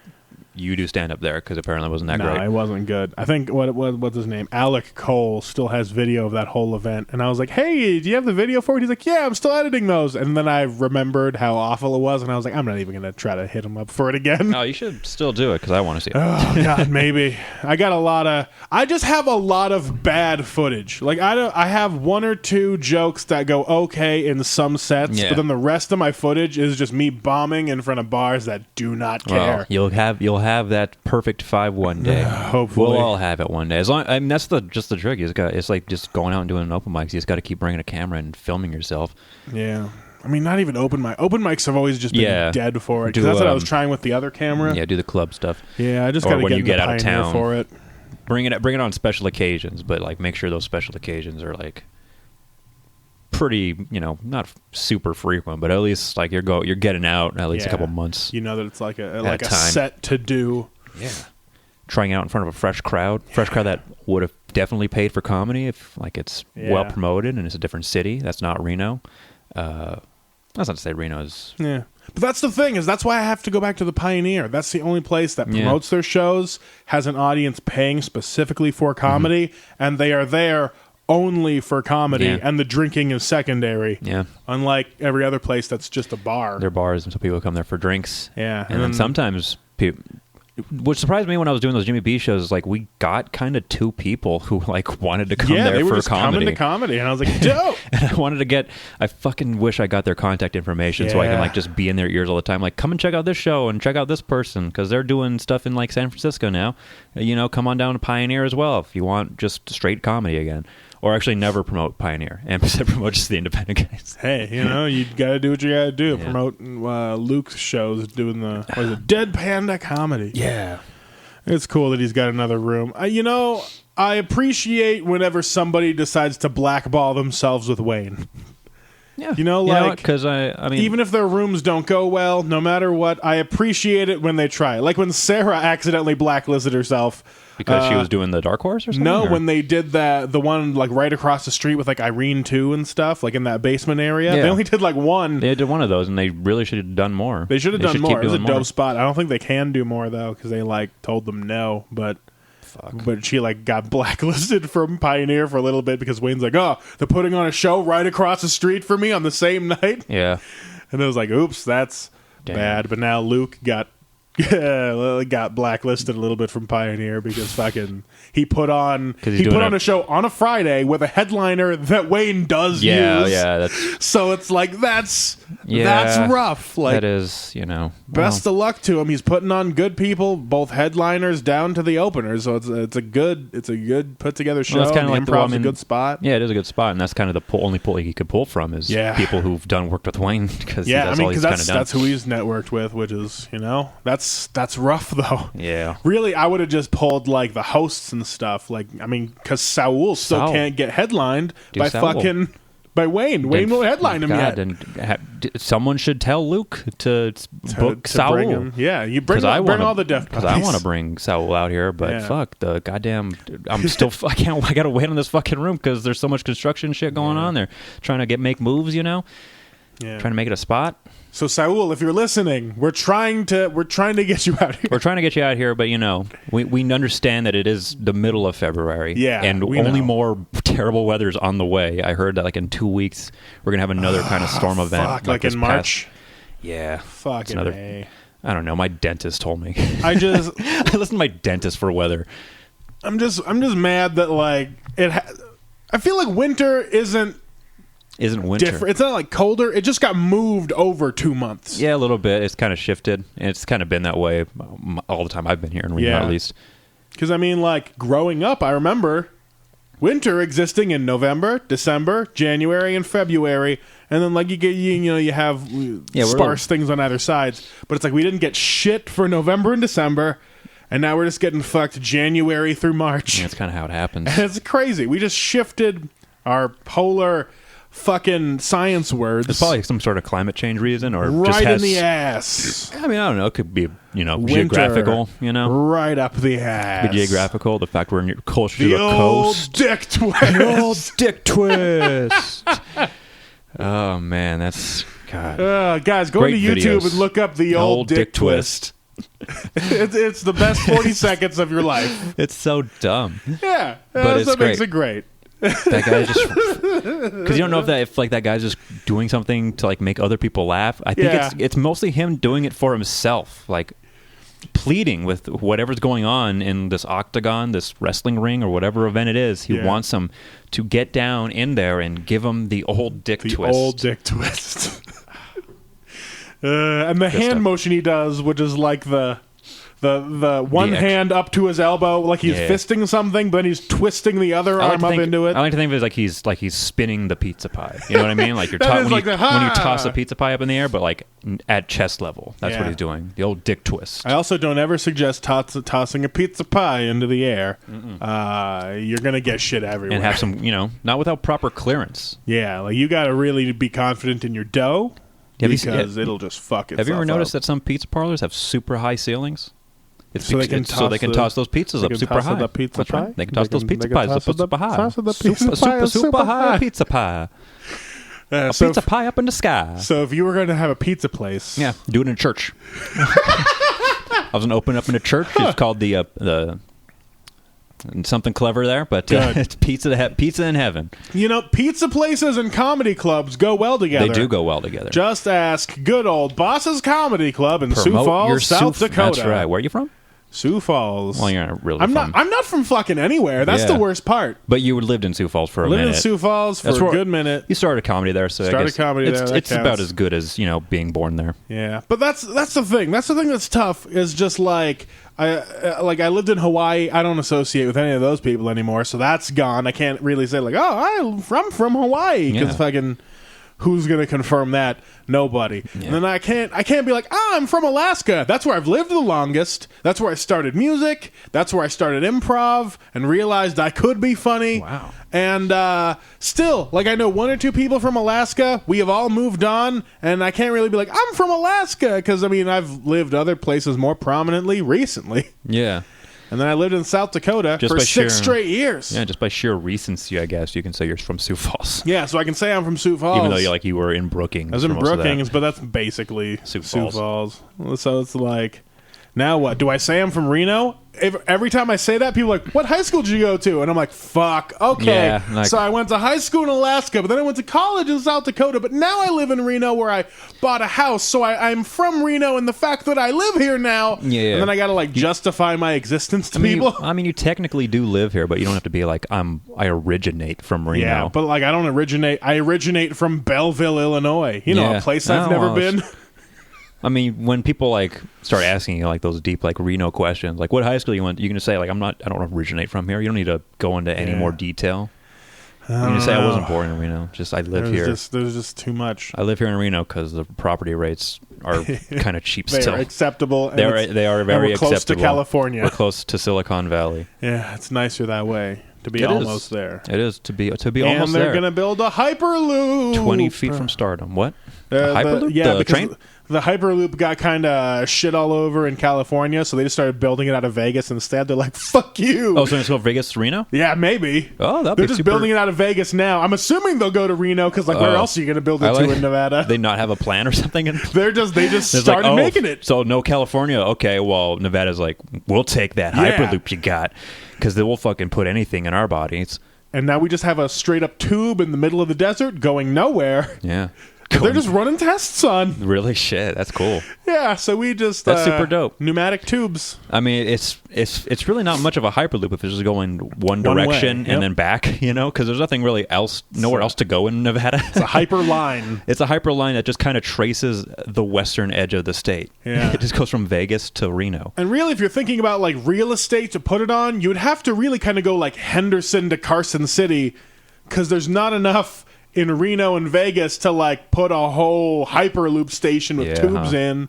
Speaker 3: you do stand up there, because apparently it wasn't that great.
Speaker 1: No, it wasn't good. I think what's his name? Alec Cole still has video of that whole event, and I was like, "Hey, do you have the video for it?" He's like, "Yeah, I'm still editing those." And then I remembered how awful it was, and I was like, "I'm not even gonna try to hit him up for it again."
Speaker 3: No, you should still do it, because I want to see it.
Speaker 1: Oh God, maybe. I just have a lot of bad footage. Like I have one or two jokes that go okay in some sets, but then the rest of my footage is just me bombing in front of bars that do not care.
Speaker 3: Well, you'll have that perfect 5 one day.
Speaker 1: Hopefully,
Speaker 3: we'll all have it one day. As long, I mean, that's just the trick. It's like just going out and doing an open mics. You just got to keep bringing a camera and filming yourself.
Speaker 1: Yeah, I mean, not even open mic. Open mics have always just been dead for it. Because that's what I was trying with the other camera.
Speaker 3: Yeah, do the club stuff.
Speaker 1: Yeah, I just got to get out of town for it.
Speaker 3: Bring it on special occasions, but like make sure those special occasions are like pretty, not super frequent, but at least like you're getting out at least a couple months.
Speaker 1: You know that it's like a set to do.
Speaker 3: Yeah. Trying out in front of a fresh crowd that would have definitely paid for comedy if like it's well promoted and it's a different city. That's not Reno. That's not to say Reno's.
Speaker 1: Yeah. But that's the thing, is that's why I have to go back to the Pioneer. That's the only place that promotes their shows, has an audience paying specifically for comedy, and they are there only for comedy, and the drinking is secondary.
Speaker 3: Yeah.
Speaker 1: Unlike every other place that's just a bar.
Speaker 3: They're bars, and so people come there for drinks.
Speaker 1: Yeah.
Speaker 3: And then sometimes people... What surprised me when I was doing those Jimmy B shows is like we got kind of 2 people who like wanted to come there
Speaker 1: they were
Speaker 3: for
Speaker 1: just
Speaker 3: comedy.
Speaker 1: Coming to comedy, and I was like, dope.
Speaker 3: And I wanted to get. I fucking wish I got their contact information so I can like just be in their ears all the time. Like, come and check out this show and check out this person because they're doing stuff in like San Francisco now. Come on down to Pioneer as well if you want just straight comedy again. Or actually never promote Pioneer and promote just the independent guys.
Speaker 1: Hey, you got to do what you got to do. Yeah. Promote Luke's shows doing the Dead Panda comedy.
Speaker 3: Yeah.
Speaker 1: It's cool that he's got another room. I appreciate whenever somebody decides to blackball themselves with Wayne.
Speaker 3: Yeah.
Speaker 1: You know, like,
Speaker 3: because I mean,
Speaker 1: even if their rooms don't go well, no matter what, I appreciate it when they try. Like when Sarah accidentally blacklisted herself
Speaker 3: because she was doing the Dark Horse or something.
Speaker 1: No, when they did the one like right across the street with like Irene 2 and stuff, like in that basement area. Yeah. They only did like one.
Speaker 3: They did one of those, and they really should have done more.
Speaker 1: They should have done more. It was a dope spot. I don't think they can do more though because they like told them no, but. But she like got blacklisted from Pioneer for a little bit because Wayne's like, oh, they're putting on a show right across the street from me on the same night.
Speaker 3: Yeah,
Speaker 1: and it was like, oops, that's bad. But now Luke got blacklisted a little bit from Pioneer because fucking he put on a show on a Friday with a headliner that Wayne does use.
Speaker 3: Yeah, that's
Speaker 1: so it's like that's rough. Like
Speaker 3: that is,
Speaker 1: best of luck to him. He's putting on good people, both headliners down to the openers. So it's a good put together show.
Speaker 3: Well, that's kind of like
Speaker 1: Improv's a good spot.
Speaker 3: Yeah, it is a good spot, and that's kind of the only pull he could pull from is people who've worked with Wayne because
Speaker 1: that's who he's networked with, which is that's rough though.
Speaker 3: Yeah,
Speaker 1: really, I would have just pulled like the hosts and stuff. Like, I mean, because Saul still can't get headlined by Wayne. Wayne won't headline him yet.
Speaker 3: And someone should tell Luke to book Saul.
Speaker 1: Bring him. Yeah, you bring all the deaf
Speaker 3: because I want to bring Saul out here, but fuck the goddamn. I'm still. I can't. I got to wait in this fucking room because there's so much construction shit going on there. Trying to make moves, trying to make it a spot.
Speaker 1: So Saul, if you're listening, we're trying to get you out here.
Speaker 3: We're trying to get you out here, but we understand that it is the middle of February.
Speaker 1: Yeah,
Speaker 3: and only more terrible weather is on the way. I heard that like in 2 weeks we're gonna have another kind of storm event,
Speaker 1: fuck, like in March.
Speaker 3: Yeah,
Speaker 1: fucking
Speaker 3: I don't know. My dentist told me.
Speaker 1: I listen
Speaker 3: to my dentist for weather.
Speaker 1: I'm just mad that like I feel like winter isn't winter. Different. It's not like colder. It just got moved over 2 months.
Speaker 3: Yeah, a little bit. It's kind of shifted. And it's kind of been that way all the time I've been here in Reno, at least.
Speaker 1: Because, I mean, like, growing up, I remember winter existing in November, December, January, and February. And then, like, you have sparse things on either sides. But it's like we didn't get shit for November and December. And now we're just getting fucked January through March.
Speaker 3: Yeah, that's kind of how it happens.
Speaker 1: And it's crazy. We just shifted our polar fucking science words.
Speaker 3: It's probably some sort of climate change reason, or
Speaker 1: right
Speaker 3: just has,
Speaker 1: in the ass.
Speaker 3: I mean, I don't know. It could be, geographical.
Speaker 1: Right up the ass.
Speaker 3: Be geographical. The fact we're closer to the coast.
Speaker 1: Dick twist.
Speaker 3: The old dick twist. Oh man, that's God.
Speaker 1: Guys, go to YouTube and look up the old dick twist. It's the best 40 seconds of your life.
Speaker 3: It's so dumb.
Speaker 1: Yeah, but that's what makes it great.
Speaker 3: That guy just because you don't know if that guy's just doing something to like make other people laugh. I think it's mostly him doing it for himself, like pleading with whatever's going on in this octagon, this wrestling ring, or whatever event it is. He wants them to get down in there and give him the old dick twist.
Speaker 1: The old dick twist. And the hand motion he does, which is like the one hand up to his elbow, like he's fisting something, but he's twisting the other arm up into it.
Speaker 3: I like to think of it as like he's spinning the pizza pie. You know what I mean? Like when you toss a pizza pie up in the air, but like at chest level. That's what he's doing. The old dick twist.
Speaker 1: I also don't ever suggest tossing a pizza pie into the air. You're gonna get shit everywhere.
Speaker 3: And have some, not without proper clearance.
Speaker 1: Yeah, like you got to really be confident in your dough because it'll just fuck itself.
Speaker 3: Have you ever noticed that some pizza parlors have super high ceilings? So they can toss those pizzas up super high.
Speaker 1: That's right.
Speaker 3: They can toss those pizza pies up super high. Super high pizza pie. Pizza pie up in the sky.
Speaker 1: So if you were going to have a pizza place,
Speaker 3: do it in a church. I was going to open up in a church. It's called the something clever there, but it's pizza in heaven.
Speaker 1: Pizza places and comedy clubs go well together.
Speaker 3: They do go well together.
Speaker 1: Just ask good old Boss's Comedy Club in Sioux Falls, South Dakota.
Speaker 3: That's right. Where are you from?
Speaker 1: Sioux Falls.
Speaker 3: Well, you're not really
Speaker 1: I'm not from fucking anywhere. That's the worst part.
Speaker 3: But you lived in Sioux Falls for a minute.
Speaker 1: Lived in Sioux Falls for a good minute.
Speaker 3: You started comedy there, so it's about as good as being born there.
Speaker 1: Yeah, but that's the thing. That's the thing that's tough. Is just like I lived in Hawaii. I don't associate with any of those people anymore, so that's gone. I can't really say like, I'm from Hawaii because fucking Who's going to confirm that? Nobody. Yeah. And then I can't be like, I'm from Alaska. That's where I've lived the longest. That's where I started music. That's where I started improv and realized I could be funny.
Speaker 3: Wow.
Speaker 1: And still, like, I know one or two people from Alaska. We have all moved on, and I can't really be like, I'm from Alaska, because, I mean, I've lived other places more prominently recently.
Speaker 3: Yeah.
Speaker 1: And then I lived in South Dakota for 6 straight years.
Speaker 3: Yeah, just by sheer recency, I guess, you can say you're from Sioux Falls.
Speaker 1: Yeah, so I can say I'm from Sioux Falls.
Speaker 3: Even though you were in Brookings.
Speaker 1: I was in Brookings, but that's basically Sioux Falls. So it's like, now what? Do I say I'm from Reno? Every time I say that, people are like, what high school did you go to? And I'm like, fuck, okay. Yeah, so I went to high school in Alaska, but then I went to college in South Dakota, but now I live in Reno where I bought a house, so I'm from Reno, and the fact that I live here now, and then I gotta justify my existence to people.
Speaker 3: You technically do live here, but you don't have to be like, I originate from Reno.
Speaker 1: Yeah, but I don't originate. I originate from Belleville, Illinois. A place I've never been.
Speaker 3: When people start asking you those deep Reno questions, like what high school you went, you can just say I don't originate from here. You don't need to go into any more detail. You can just say I wasn't born in Reno. Just I live here.
Speaker 1: There's just too much.
Speaker 3: I live here in Reno because the property rates are kind of cheap
Speaker 1: they
Speaker 3: still.
Speaker 1: Are acceptable.
Speaker 3: They are very acceptable.
Speaker 1: Close to California.
Speaker 3: We're close to Silicon Valley.
Speaker 1: Yeah, it's nicer that way. To be almost there.
Speaker 3: It is to be almost there.
Speaker 1: And they're going to build a Hyperloop.
Speaker 3: 20 feet from stardom. What? Hyperloop?
Speaker 1: The train? The Hyperloop got kind of shit all over in California, so they just started building it out of Vegas instead. They're like, fuck you.
Speaker 3: Oh, so it's going to Vegas to Reno?
Speaker 1: Yeah, maybe.
Speaker 3: Oh,
Speaker 1: they're just building it out of Vegas now. I'm assuming they'll go to Reno, because where else are you going to build it to in Nevada?
Speaker 3: They not have a plan or something?
Speaker 1: They just started making it.
Speaker 3: So no California? Okay, well, Nevada's like, we'll take that Hyperloop you got, because they will fucking put anything in our bodies.
Speaker 1: And now we just have a straight-up tube in the middle of the desert going nowhere.
Speaker 3: Yeah.
Speaker 1: They're just running tests on.
Speaker 3: Really? Shit, that's cool.
Speaker 1: Yeah, so we just...
Speaker 3: That's super dope.
Speaker 1: Pneumatic tubes.
Speaker 3: It's really not much of a Hyperloop if it's just going one direction and then back, because there's nothing really nowhere else to go in Nevada.
Speaker 1: It's a hyperline.
Speaker 3: It's a hyperline that just kind of traces the western edge of the state.
Speaker 1: Yeah.
Speaker 3: It just goes from Vegas to Reno.
Speaker 1: And really, if you're thinking about real estate to put it on, you would have to really kind of go Henderson to Carson City, because there's not enough in Reno and Vegas to put a whole Hyperloop station with tubes in.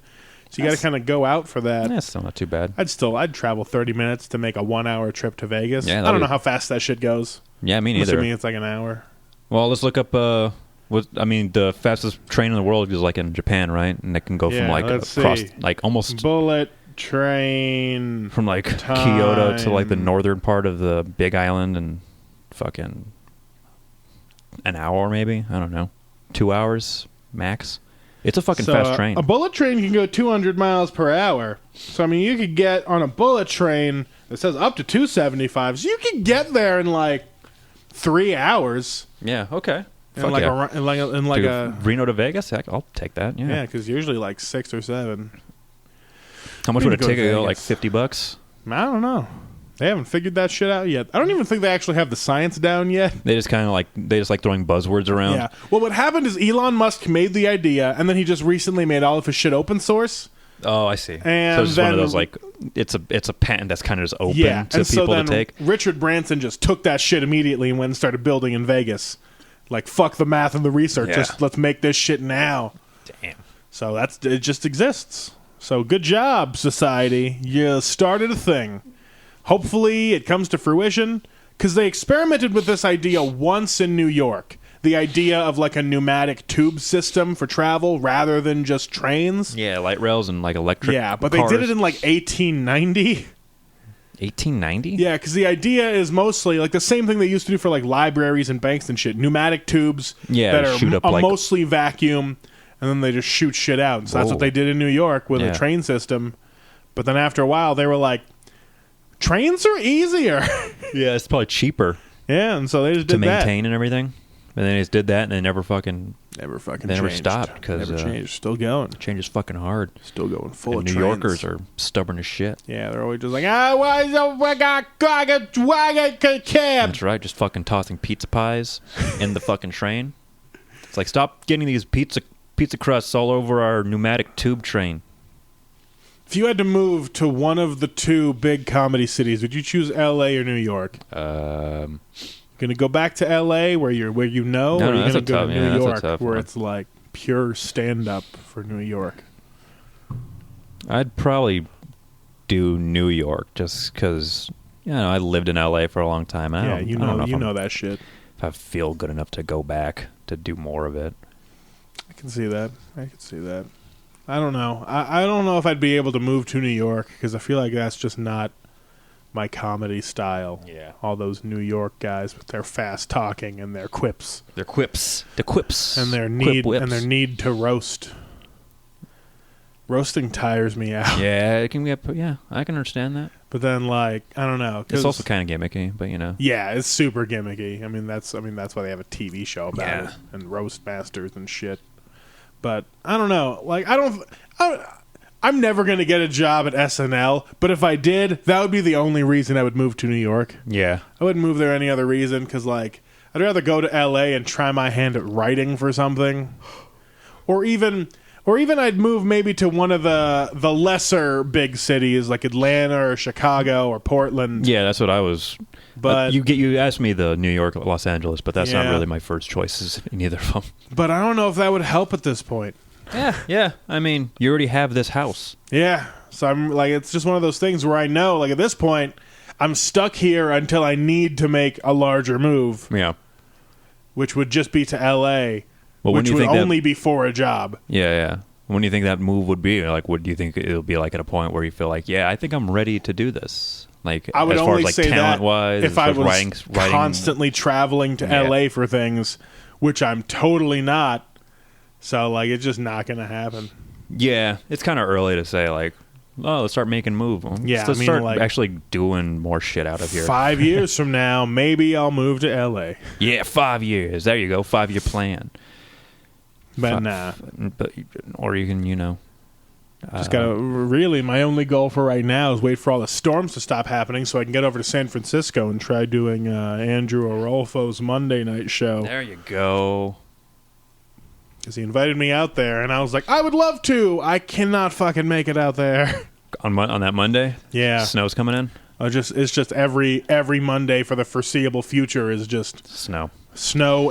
Speaker 1: So you got to kind of go out for that.
Speaker 3: Yeah, still not too bad.
Speaker 1: I'd travel 30 minutes to make a 1-hour trip to Vegas.
Speaker 3: Yeah,
Speaker 1: I don't know how fast that shit goes.
Speaker 3: Yeah, me neither.
Speaker 1: Assuming it's an hour.
Speaker 3: Well, let's look up the fastest train in the world is in Japan, right? And it can go from across almost
Speaker 1: bullet train
Speaker 3: from Kyoto to the northern part of the Big Island, and fucking an hour maybe. I don't know. 2 hours max. It's a fucking fast train.
Speaker 1: A bullet train can go 200 miles per hour. So you could get on a bullet train that says up to 275. So you could get there in 3 hours.
Speaker 3: Yeah. Okay.
Speaker 1: In
Speaker 3: Reno to Vegas. Heck, I'll take that. Yeah.
Speaker 1: Yeah, because usually 6 or 7.
Speaker 3: How much would it take? $50?
Speaker 1: I don't know. They haven't figured that shit out yet. I don't even think they actually have the science down yet.
Speaker 3: They just kind of throwing buzzwords around.
Speaker 1: Yeah. Well, what happened is Elon Musk made the idea, and then he just recently made all of his shit open source.
Speaker 3: Oh, I see.
Speaker 1: And
Speaker 3: so it's just one of those it's a patent that's kind of just open to people to take.
Speaker 1: Richard Branson just took that shit immediately and went and started building in Vegas. Fuck the math and the research.
Speaker 3: Yeah.
Speaker 1: Just let's make this shit now.
Speaker 3: Damn.
Speaker 1: So it just exists. So good job, society. You started a thing. Hopefully it comes to fruition, because they experimented with this idea once in New York. The idea of a pneumatic tube system for travel rather than just trains.
Speaker 3: Yeah, light rails and electric
Speaker 1: Yeah, but
Speaker 3: cars.
Speaker 1: they did it in 1890.
Speaker 3: 1890?
Speaker 1: Yeah, because the idea is mostly the same thing they used to do for libraries and banks and shit. Pneumatic tubes that are
Speaker 3: shoot up,
Speaker 1: mostly vacuum, and then they just shoot shit out. So that's what they did in New York with a train system. But then after a while, they were like, trains are easier.
Speaker 3: Yeah, it's probably cheaper.
Speaker 1: Yeah, and so they just did
Speaker 3: to maintain and everything. And they just did that, and they never stopped, because
Speaker 1: never changed. Still going.
Speaker 3: Change is fucking hard.
Speaker 1: Still going full of
Speaker 3: New Yorkers are stubborn as shit.
Speaker 1: Yeah, they're always just I got cab.
Speaker 3: That's right, just fucking tossing pizza pies in the fucking train. It's stop getting these pizza crusts all over our pneumatic tube train.
Speaker 1: If you had to move to one of the two big comedy cities, would you choose L.A. or New York? Gonna go back to L.A. where you know, or are you gonna go to New York where it's like pure stand up for New York?
Speaker 3: I'd probably do New York just because I lived in L.A. for a long time. And
Speaker 1: you know that shit.
Speaker 3: If I feel good enough to go back to do more of it.
Speaker 1: I can see that. I don't know. I don't know if I'd be able to move to New York because I feel like that's just not my comedy style.
Speaker 3: Yeah.
Speaker 1: All those New York guys with their fast talking and their quips.
Speaker 3: The quips. And
Speaker 1: their need to roast. Roasting tires me out.
Speaker 3: Yeah, it can get. Yeah, I can understand that.
Speaker 1: But then, like, I don't know.
Speaker 3: It's also kind of gimmicky, but
Speaker 1: Yeah, it's super gimmicky. I mean, that's why they have a TV show about it and roast masters and shit. But I don't know. Like, I'm never going to get a job at SNL, but if I did, that would be the only reason I would move to New York.
Speaker 3: Yeah.
Speaker 1: I wouldn't move there any other reason, because, like, I'd rather go to L.A. and try my hand at writing for something. Or even I'd move maybe to one of the lesser big cities, like Atlanta or Chicago or Portland.
Speaker 3: Yeah, that's what I was... But you asked me the New York, Los Angeles, but that's not really my first choices in either of them.
Speaker 1: But I don't know if that would help at this point.
Speaker 3: Yeah. I mean, you already have this house.
Speaker 1: Yeah. So I'm like, it's just one of those things where I know, like, at this point, I'm stuck here until I need to make a larger move.
Speaker 3: Yeah.
Speaker 1: Which would just be to L.A.,
Speaker 3: which
Speaker 1: would only be for a job.
Speaker 3: Yeah. When do you think that move would be? Like, what do you think it'll be like at a point where you feel like, I think I'm ready to do this? Like,
Speaker 1: I would
Speaker 3: as far
Speaker 1: only
Speaker 3: as, like,
Speaker 1: say
Speaker 3: talent-wise,
Speaker 1: that if I was
Speaker 3: writing,
Speaker 1: constantly traveling to L.A. for things, which I'm totally not. So, like, it's just not going to happen.
Speaker 3: Yeah, it's kind of early to say, like, let's start making moves. Let's start like, actually doing more shit out of here.
Speaker 1: 5 years from now, maybe I'll move to L.A.
Speaker 3: Yeah, 5 years. There you go, 5-year plan.
Speaker 1: But nah.
Speaker 3: Or you can,
Speaker 1: just gotta really. My only goal for right now is wait for all the storms to stop happening so I can get over to San Francisco and try doing Andrew Arolfo's Monday night show.
Speaker 3: There you go.
Speaker 1: Because he invited me out there, and I was like, I would love to. I cannot fucking make it out there
Speaker 3: on that Monday.
Speaker 1: Yeah,
Speaker 3: snow's coming in.
Speaker 1: It's just every Monday for the foreseeable future is just snow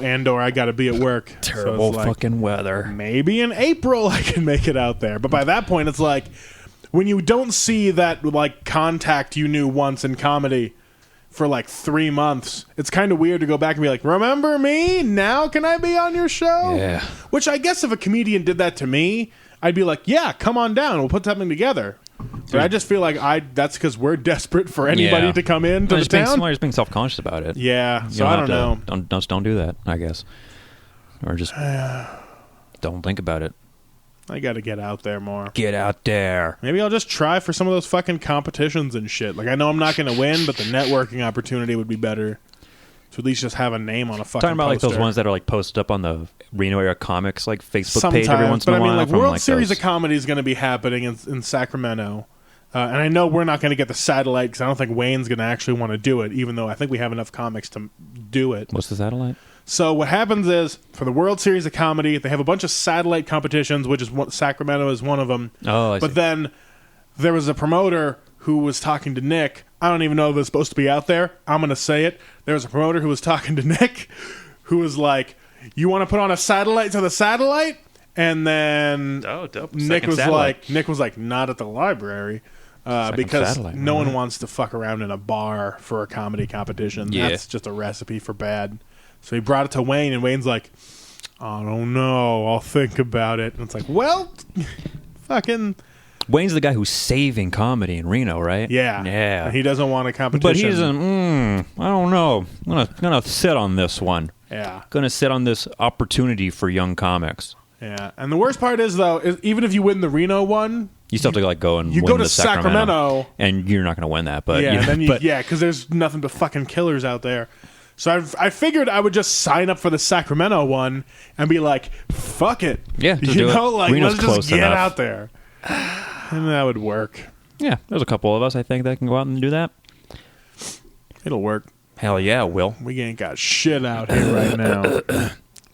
Speaker 1: and/or I got to be at work.
Speaker 3: Terrible fucking weather.
Speaker 1: Maybe in April I can make it out there, but by that point it's like when you don't see that like contact you knew once in comedy for like 3 months, it's kind of weird to go back and be like, remember me? Now can I be on your show?
Speaker 3: Yeah.
Speaker 1: Which I guess if a comedian did that to me, I'd be like, yeah, come on down. We'll put something together. But I just feel like that's because we're desperate for anybody to come into the town.
Speaker 3: Somebody's being self-conscious about it.
Speaker 1: Yeah, so I don't know.
Speaker 3: Don't do that, I guess. Or just don't think about it.
Speaker 1: I got to get out there more.
Speaker 3: Get out there.
Speaker 1: Maybe I'll just try for some of those fucking competitions and shit. Like, I know I'm not going to win, but the networking opportunity would be better. To at least just have a name on a fucking
Speaker 3: talking about
Speaker 1: poster.
Speaker 3: Like those ones that are like posted up on the Reno area comics like Facebook page every once in a while.
Speaker 1: But I mean, like World Series of Comedy is going to be happening in Sacramento, and I know we're not going to get the satellite because I don't think Wayne's going to actually want to do it, even though I think we have enough comics to do it.
Speaker 3: What's the satellite?
Speaker 1: So what happens is for the World Series of Comedy, they have a bunch of satellite competitions, which is Sacramento is one of them.
Speaker 3: Oh, I see.
Speaker 1: But then there was a promoter who was talking to Nick. I don't even know if it's supposed to be out there. I'm going to say it. There was a promoter who was talking to Nick who was like, you want to put on a satellite to the satellite? And then Nick was like, not at the library. Because no one wants to fuck around in a bar for a comedy competition. Yeah. That's just a recipe for bad. So he brought it to Wayne, and Wayne's like, I don't know. I'll think about it. And it's like, well, fucking...
Speaker 3: Wayne's the guy who's saving comedy in Reno, right?
Speaker 1: Yeah. And he doesn't want a competition.
Speaker 3: But he's I don't know. I'm gonna sit on this one.
Speaker 1: Yeah.
Speaker 3: Gonna sit on this opportunity for young comics.
Speaker 1: Yeah. And the worst part is, though, even if you win the Reno one...
Speaker 3: You still have to like go and win
Speaker 1: go to
Speaker 3: the Sacramento. And you're not going to win that. But
Speaker 1: because there's nothing but fucking killers out there. So I figured I would just sign up for the Sacramento one and be like, fuck it.
Speaker 3: Yeah, Reno's
Speaker 1: let's just get
Speaker 3: enough.
Speaker 1: out there. And that would work.
Speaker 3: Yeah, there's a couple of us, I think, that can go out and do that.
Speaker 1: It'll work.
Speaker 3: Hell yeah, it will.
Speaker 1: We ain't got shit out here right now.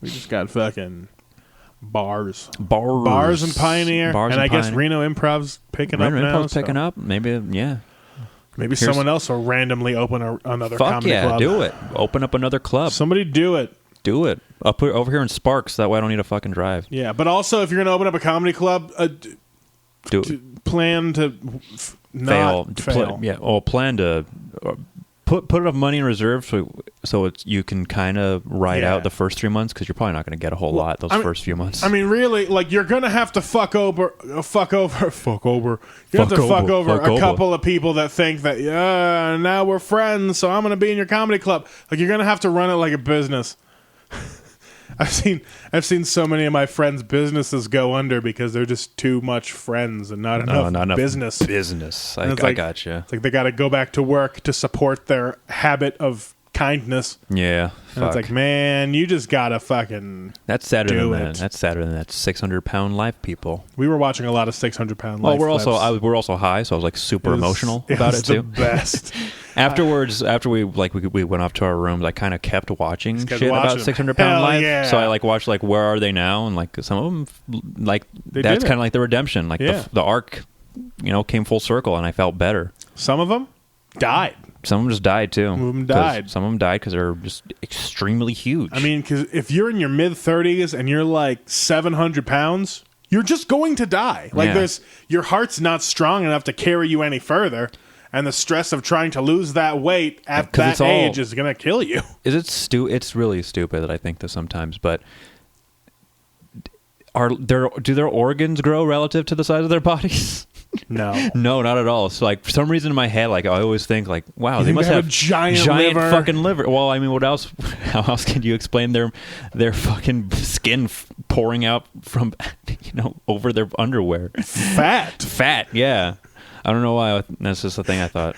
Speaker 1: We just got fucking bars and Pioneer.
Speaker 3: Bars
Speaker 1: and I
Speaker 3: Pioneer.
Speaker 1: guess Reno Improv's picking up now.
Speaker 3: Picking up, maybe, yeah.
Speaker 1: Maybe someone else will randomly open another comedy club.
Speaker 3: Fuck yeah, do it. Open up another club.
Speaker 1: Somebody do it.
Speaker 3: Do it. I'll put it over here in Sparks. That way I don't need to fucking drive.
Speaker 1: Yeah, but also if you're going to open up a comedy club, plan to not fail.
Speaker 3: Plan to put enough money in reserve so you can kind of ride out the first 3 months, because you're probably not going to get a whole lot those first few months.
Speaker 1: I mean, really, like, you're going to have to fuck over a couple of people that think that now we're friends, so I'm going to be in your comedy club. Like, you're going to have to run it like a business. I've seen so many of my friends' businesses go under because they're just too much friends and not enough business.
Speaker 3: I gotcha.
Speaker 1: It's like they got to go back to work to support their habit of kindness.
Speaker 3: Yeah,
Speaker 1: and it's like, man, you just gotta fucking.
Speaker 3: That's sadder than that. That's sadder than that 600-pound life people.
Speaker 1: We were watching a lot of 600-pound life.
Speaker 3: Well, we're also high, so I was like super emotional about it too.
Speaker 1: Best.
Speaker 3: Afterwards, after we went off to our rooms, I kind of kept watching shit about 600-pound life.
Speaker 1: Yeah.
Speaker 3: So I watched where are they now, and some of them that's kind of like the redemption, the arc, came full circle, and I felt better.
Speaker 1: Some of them died.
Speaker 3: Some of them just died too.
Speaker 1: Some of them died.
Speaker 3: Some of them died because they're just extremely huge.
Speaker 1: I mean, because if you're in your mid-30s and you're like 700 pounds, you're just going to die. Your heart's not strong enough to carry you any further. And the stress of trying to lose that weight at that age is going to kill you.
Speaker 3: It's really stupid that I think this sometimes, but do their organs grow relative to the size of their bodies?
Speaker 1: No.
Speaker 3: No, not at all. So for some reason in my head, I always think wow, they must have
Speaker 1: a giant liver.
Speaker 3: Fucking liver. Well, I mean, what else? How else can you explain their fucking skin pouring out from over their underwear? Fat. Yeah. I don't know why. That's just the thing I thought.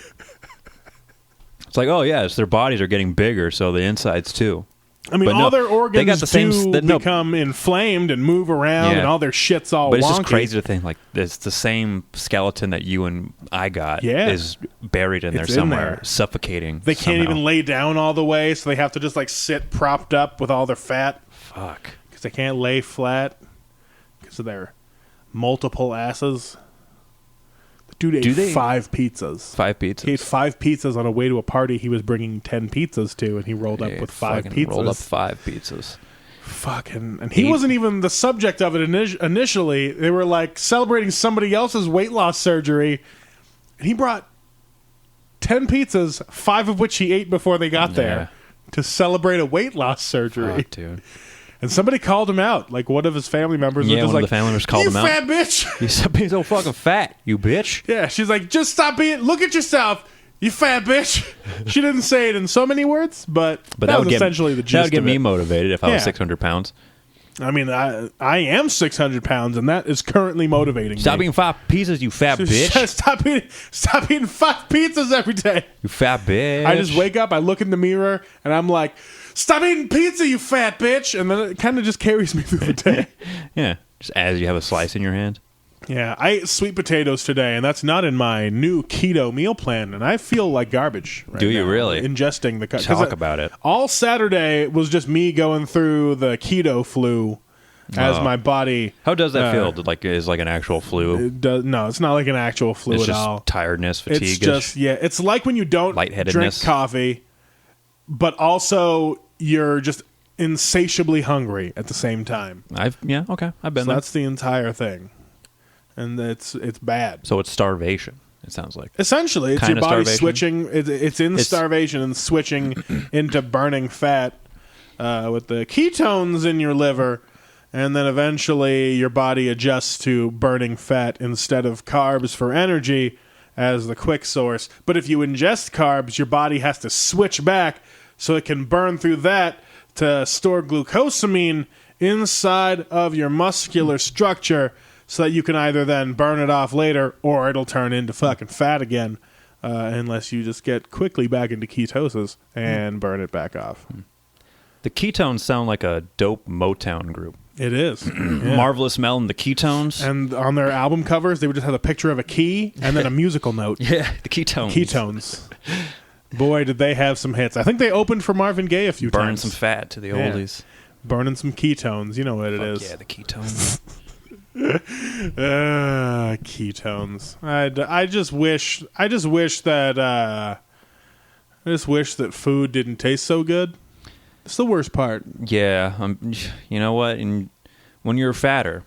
Speaker 3: It's like, oh yeah, their bodies are getting bigger, so the insides too.
Speaker 1: I mean, all their organs become inflamed and move around, and all their shit's all wonky.
Speaker 3: But it's just crazy to think, it's the same skeleton that you and I got is buried in there somewhere, suffocating.
Speaker 1: They can't even lay down all the way, so they have to just sit propped up with all their fat.
Speaker 3: Fuck.
Speaker 1: Because they can't lay flat because of their multiple asses. Dude ate 5 pizzas.
Speaker 3: 5 pizzas?
Speaker 1: He ate 5 pizzas on a way to a party he was bringing 10 pizzas to, and he rolled up with 5 pizzas.
Speaker 3: Rolled up 5 pizzas.
Speaker 1: Fucking... And he wasn't even the subject of it initially. They were, celebrating somebody else's weight loss surgery, and he brought 10 pizzas, 5 of which he ate before they got there, to celebrate a weight loss surgery.
Speaker 3: Fuck, dude.
Speaker 1: And somebody called him out. One of his family members was just
Speaker 3: one of the family members called him out.
Speaker 1: You fat bitch!
Speaker 3: You stop being so fucking fat, you bitch.
Speaker 1: Yeah, she's like, just stop being... Look at yourself, you fat bitch. She didn't say it in so many words, but that was essentially the gist of it.
Speaker 3: That would get me motivated if I was 600 pounds.
Speaker 1: I mean, I am 600 pounds, and that is currently motivating me.
Speaker 3: Stop eating 5 pizzas, you fat bitch.
Speaker 1: Stop eating 5 pizzas every day.
Speaker 3: You fat bitch.
Speaker 1: I just wake up, I look in the mirror, and I'm like... Stop eating pizza, you fat bitch! And then it kind of just carries me through the day.
Speaker 3: Yeah, just as you have a slice in your hand.
Speaker 1: Yeah, I ate sweet potatoes today, and that's not in my new keto meal plan, and I feel like garbage right
Speaker 3: Do you
Speaker 1: now,
Speaker 3: really?
Speaker 1: Ingesting the...
Speaker 3: Talk about it.
Speaker 1: All Saturday was just me going through the keto flu as my body...
Speaker 3: How does that feel? Is an actual flu?
Speaker 1: No, it's not like an actual flu at all.
Speaker 3: It's just tiredness, fatigue.
Speaker 1: It's just, it's like when you don't drink coffee... But also, you're just insatiably hungry at the same time.
Speaker 3: I've been there.
Speaker 1: That's the entire thing, and it's bad.
Speaker 3: So it's starvation. It sounds like
Speaker 1: essentially it's your body switching. It's starvation and switching into burning fat with the ketones in your liver, and then eventually your body adjusts to burning fat instead of carbs for energy as the quick source. But if you ingest carbs, your body has to switch back so it can burn through that to store glucosamine inside of your muscular structure so that you can either then burn it off later or it'll turn into fucking fat again unless you just get quickly back into ketosis and burn it back off.
Speaker 3: The Ketones sound like a dope Motown group.
Speaker 1: It is.
Speaker 3: Marvelous Mel and the Ketones.
Speaker 1: And on their album covers, they would just have a picture of a key and then a musical note.
Speaker 3: Yeah, the Ketones.
Speaker 1: Ketones. Boy, did they have some hits. I think they opened for Marvin Gaye a few times.
Speaker 3: Burning some fat to the oldies.
Speaker 1: Burning some ketones. You know what it is.
Speaker 3: Yeah, the Ketones.
Speaker 1: Ketones. I just wish that food didn't taste so good. It's the worst part.
Speaker 3: Yeah, you know what? And when you're fatter,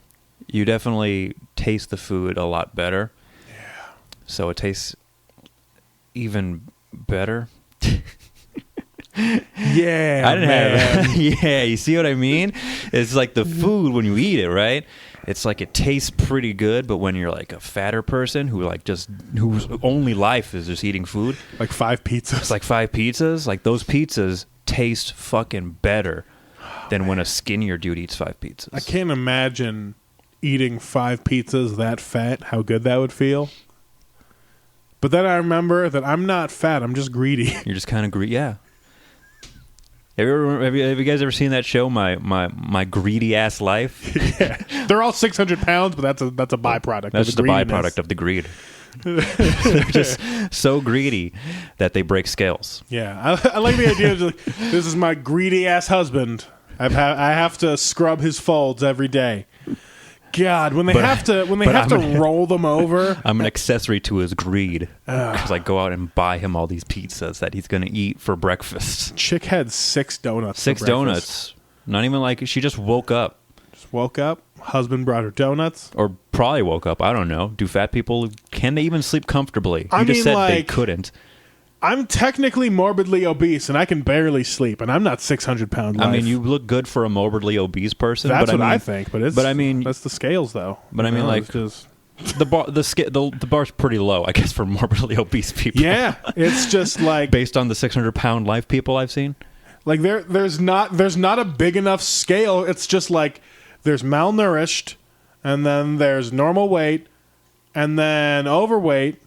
Speaker 3: you definitely taste the food a lot better.
Speaker 1: Yeah.
Speaker 3: So it tastes even better.
Speaker 1: Yeah,
Speaker 3: I didn't have. Yeah, you see what I mean? It's like the food when you eat it, right? It's like it tastes pretty good, but when you're like a fatter person whose only life is just eating food,
Speaker 1: like 5 pizzas.
Speaker 3: It's like 5 pizzas. Like those pizzas taste fucking better than when a skinnier dude eats 5 pizzas.
Speaker 1: I can't imagine eating 5 pizzas that fat. How good that would feel. But then I remember that I'm not fat. I'm just greedy.
Speaker 3: You're just kind of greedy. Yeah. Have you guys ever seen that show, My Greedy Ass Life?
Speaker 1: Yeah, they're all 600 pounds, but that's a byproduct.
Speaker 3: That's just a byproduct of the greed. They're just so greedy that they break scales.
Speaker 1: Yeah, I like the idea of like, this is my greedy ass husband. I have to scrub his folds every day. God, when they have to roll them over.
Speaker 3: I'm an accessory to his greed because I go out and buy him all these pizzas that he's going to eat for breakfast.
Speaker 1: Chick had 6 donuts.
Speaker 3: 6 donuts. Not even like she just woke up.
Speaker 1: Just woke up. Husband brought her donuts.
Speaker 3: Or probably woke up. I don't know. Do fat people, can they even sleep comfortably? You just said they couldn't.
Speaker 1: I'm technically morbidly obese, and I can barely sleep, and I'm not 600 pound life.
Speaker 3: I mean, you look good for a morbidly obese person.
Speaker 1: That's what I think, but I mean, that's the scales, though.
Speaker 3: But I mean, like,
Speaker 1: just...
Speaker 3: the bar's pretty low, I guess, for morbidly obese people.
Speaker 1: Yeah, it's just like
Speaker 3: based on the 600 pound life people I've seen.
Speaker 1: Like there's not a big enough scale. It's just like there's malnourished, and then there's normal weight, and then overweight.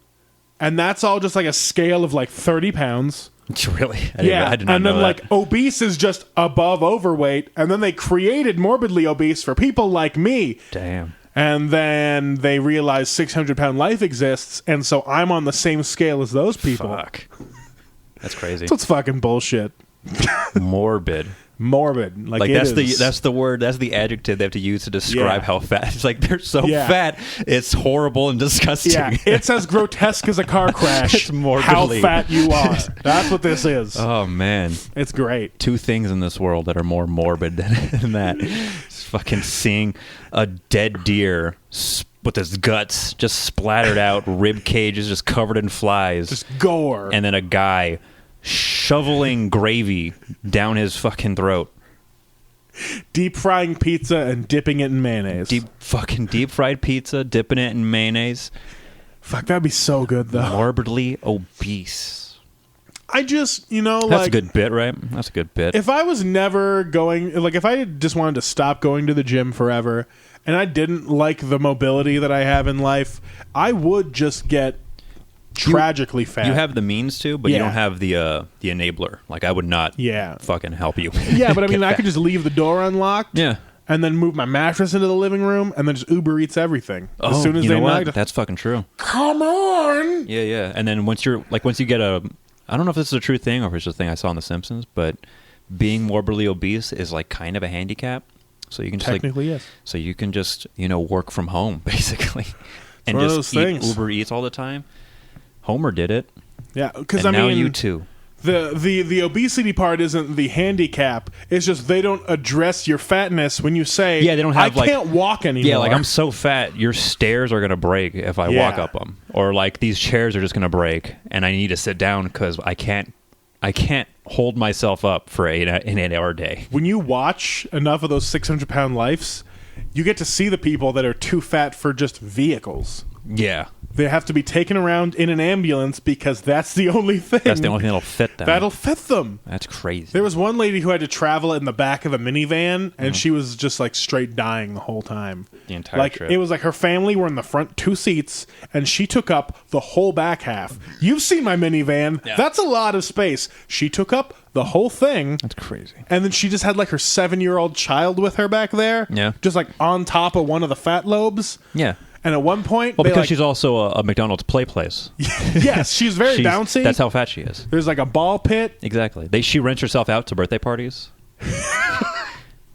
Speaker 1: And that's all just like a scale of like 30 pounds.
Speaker 3: Really?
Speaker 1: I did not know that. Like obese is just above overweight. And then they created morbidly obese for people like me.
Speaker 3: Damn.
Speaker 1: And then they realized 600 pound life exists. And so I'm on the same scale as those people.
Speaker 3: Fuck. That's crazy.
Speaker 1: That's fucking bullshit.
Speaker 3: Morbid.
Speaker 1: Like
Speaker 3: that's the word, that's the adjective they have to use to describe how fat. It's like they're so fat, it's horrible and disgusting.
Speaker 1: Yeah, it's as grotesque as a car crash.
Speaker 3: It's morbidly
Speaker 1: how fat you are. That's what this is.
Speaker 3: Oh man,
Speaker 1: it's great.
Speaker 3: 2 things in this world that are more morbid than that. It's fucking seeing a dead deer with his guts just splattered out, rib cages just covered in flies,
Speaker 1: just gore,
Speaker 3: and then a guy shoveling gravy down his fucking throat.
Speaker 1: Deep frying pizza and dipping it in mayonnaise.
Speaker 3: Deep fried pizza, dipping it in mayonnaise.
Speaker 1: Fuck, that'd be so good though.
Speaker 3: Morbidly obese.
Speaker 1: I just,
Speaker 3: that's a good bit, right? That's a good bit.
Speaker 1: If I was never going, like if I just wanted to stop going to the gym forever and I didn't like the mobility that I have in life, I would just get tragically fat.
Speaker 3: You have the means to, but you don't have the enabler. Like I would not fucking help you.
Speaker 1: Yeah, but I mean I could just leave the door unlocked.
Speaker 3: Yeah.
Speaker 1: And then move my mattress into the living room and then just Uber Eats everything. As soon as they knock.
Speaker 3: That's fucking true.
Speaker 1: Come on.
Speaker 3: Yeah. And then once you get I don't know if this is a true thing or if it's just a thing I saw on The Simpsons, but being morbidly obese is like kind of a handicap. So you can just
Speaker 1: technically yes.
Speaker 3: So you can just, work from home basically. And just eat Uber Eats all the time. Homer did it.
Speaker 1: Yeah, because
Speaker 3: now you too.
Speaker 1: The obesity part isn't the handicap. It's just they don't address your fatness when you say,
Speaker 3: they don't have,
Speaker 1: I can't walk anymore.
Speaker 3: Yeah, like I'm so fat, your stairs are going to break if I walk up them. Or like these chairs are just going to break and I need to sit down because I can't hold myself up for an 8-hour day.
Speaker 1: When you watch enough of those 600 pound lives, you get to see the people that are too fat for just vehicles.
Speaker 3: Yeah.
Speaker 1: They have to be taken around in an ambulance because that's the only thing.
Speaker 3: That's the only thing that'll fit them.
Speaker 1: That'll fit them.
Speaker 3: That's crazy.
Speaker 1: There was one lady who had to travel in the back of a minivan, and she was just like straight dying the whole time.
Speaker 3: The entire trip.
Speaker 1: It was like her family were in the front 2 seats, and she took up the whole back half. You've seen my minivan. Yeah. That's a lot of space. She took up the whole thing.
Speaker 3: That's crazy.
Speaker 1: And then she just had like her 7-year-old child with her back there.
Speaker 3: Yeah.
Speaker 1: Just like on top of one of the fat lobes.
Speaker 3: Yeah.
Speaker 1: And at one point...
Speaker 3: because she's also a McDonald's play place.
Speaker 1: Yes, she's very bouncy.
Speaker 3: That's how fat she is.
Speaker 1: There's like a ball pit.
Speaker 3: Exactly. She rents herself out to birthday parties.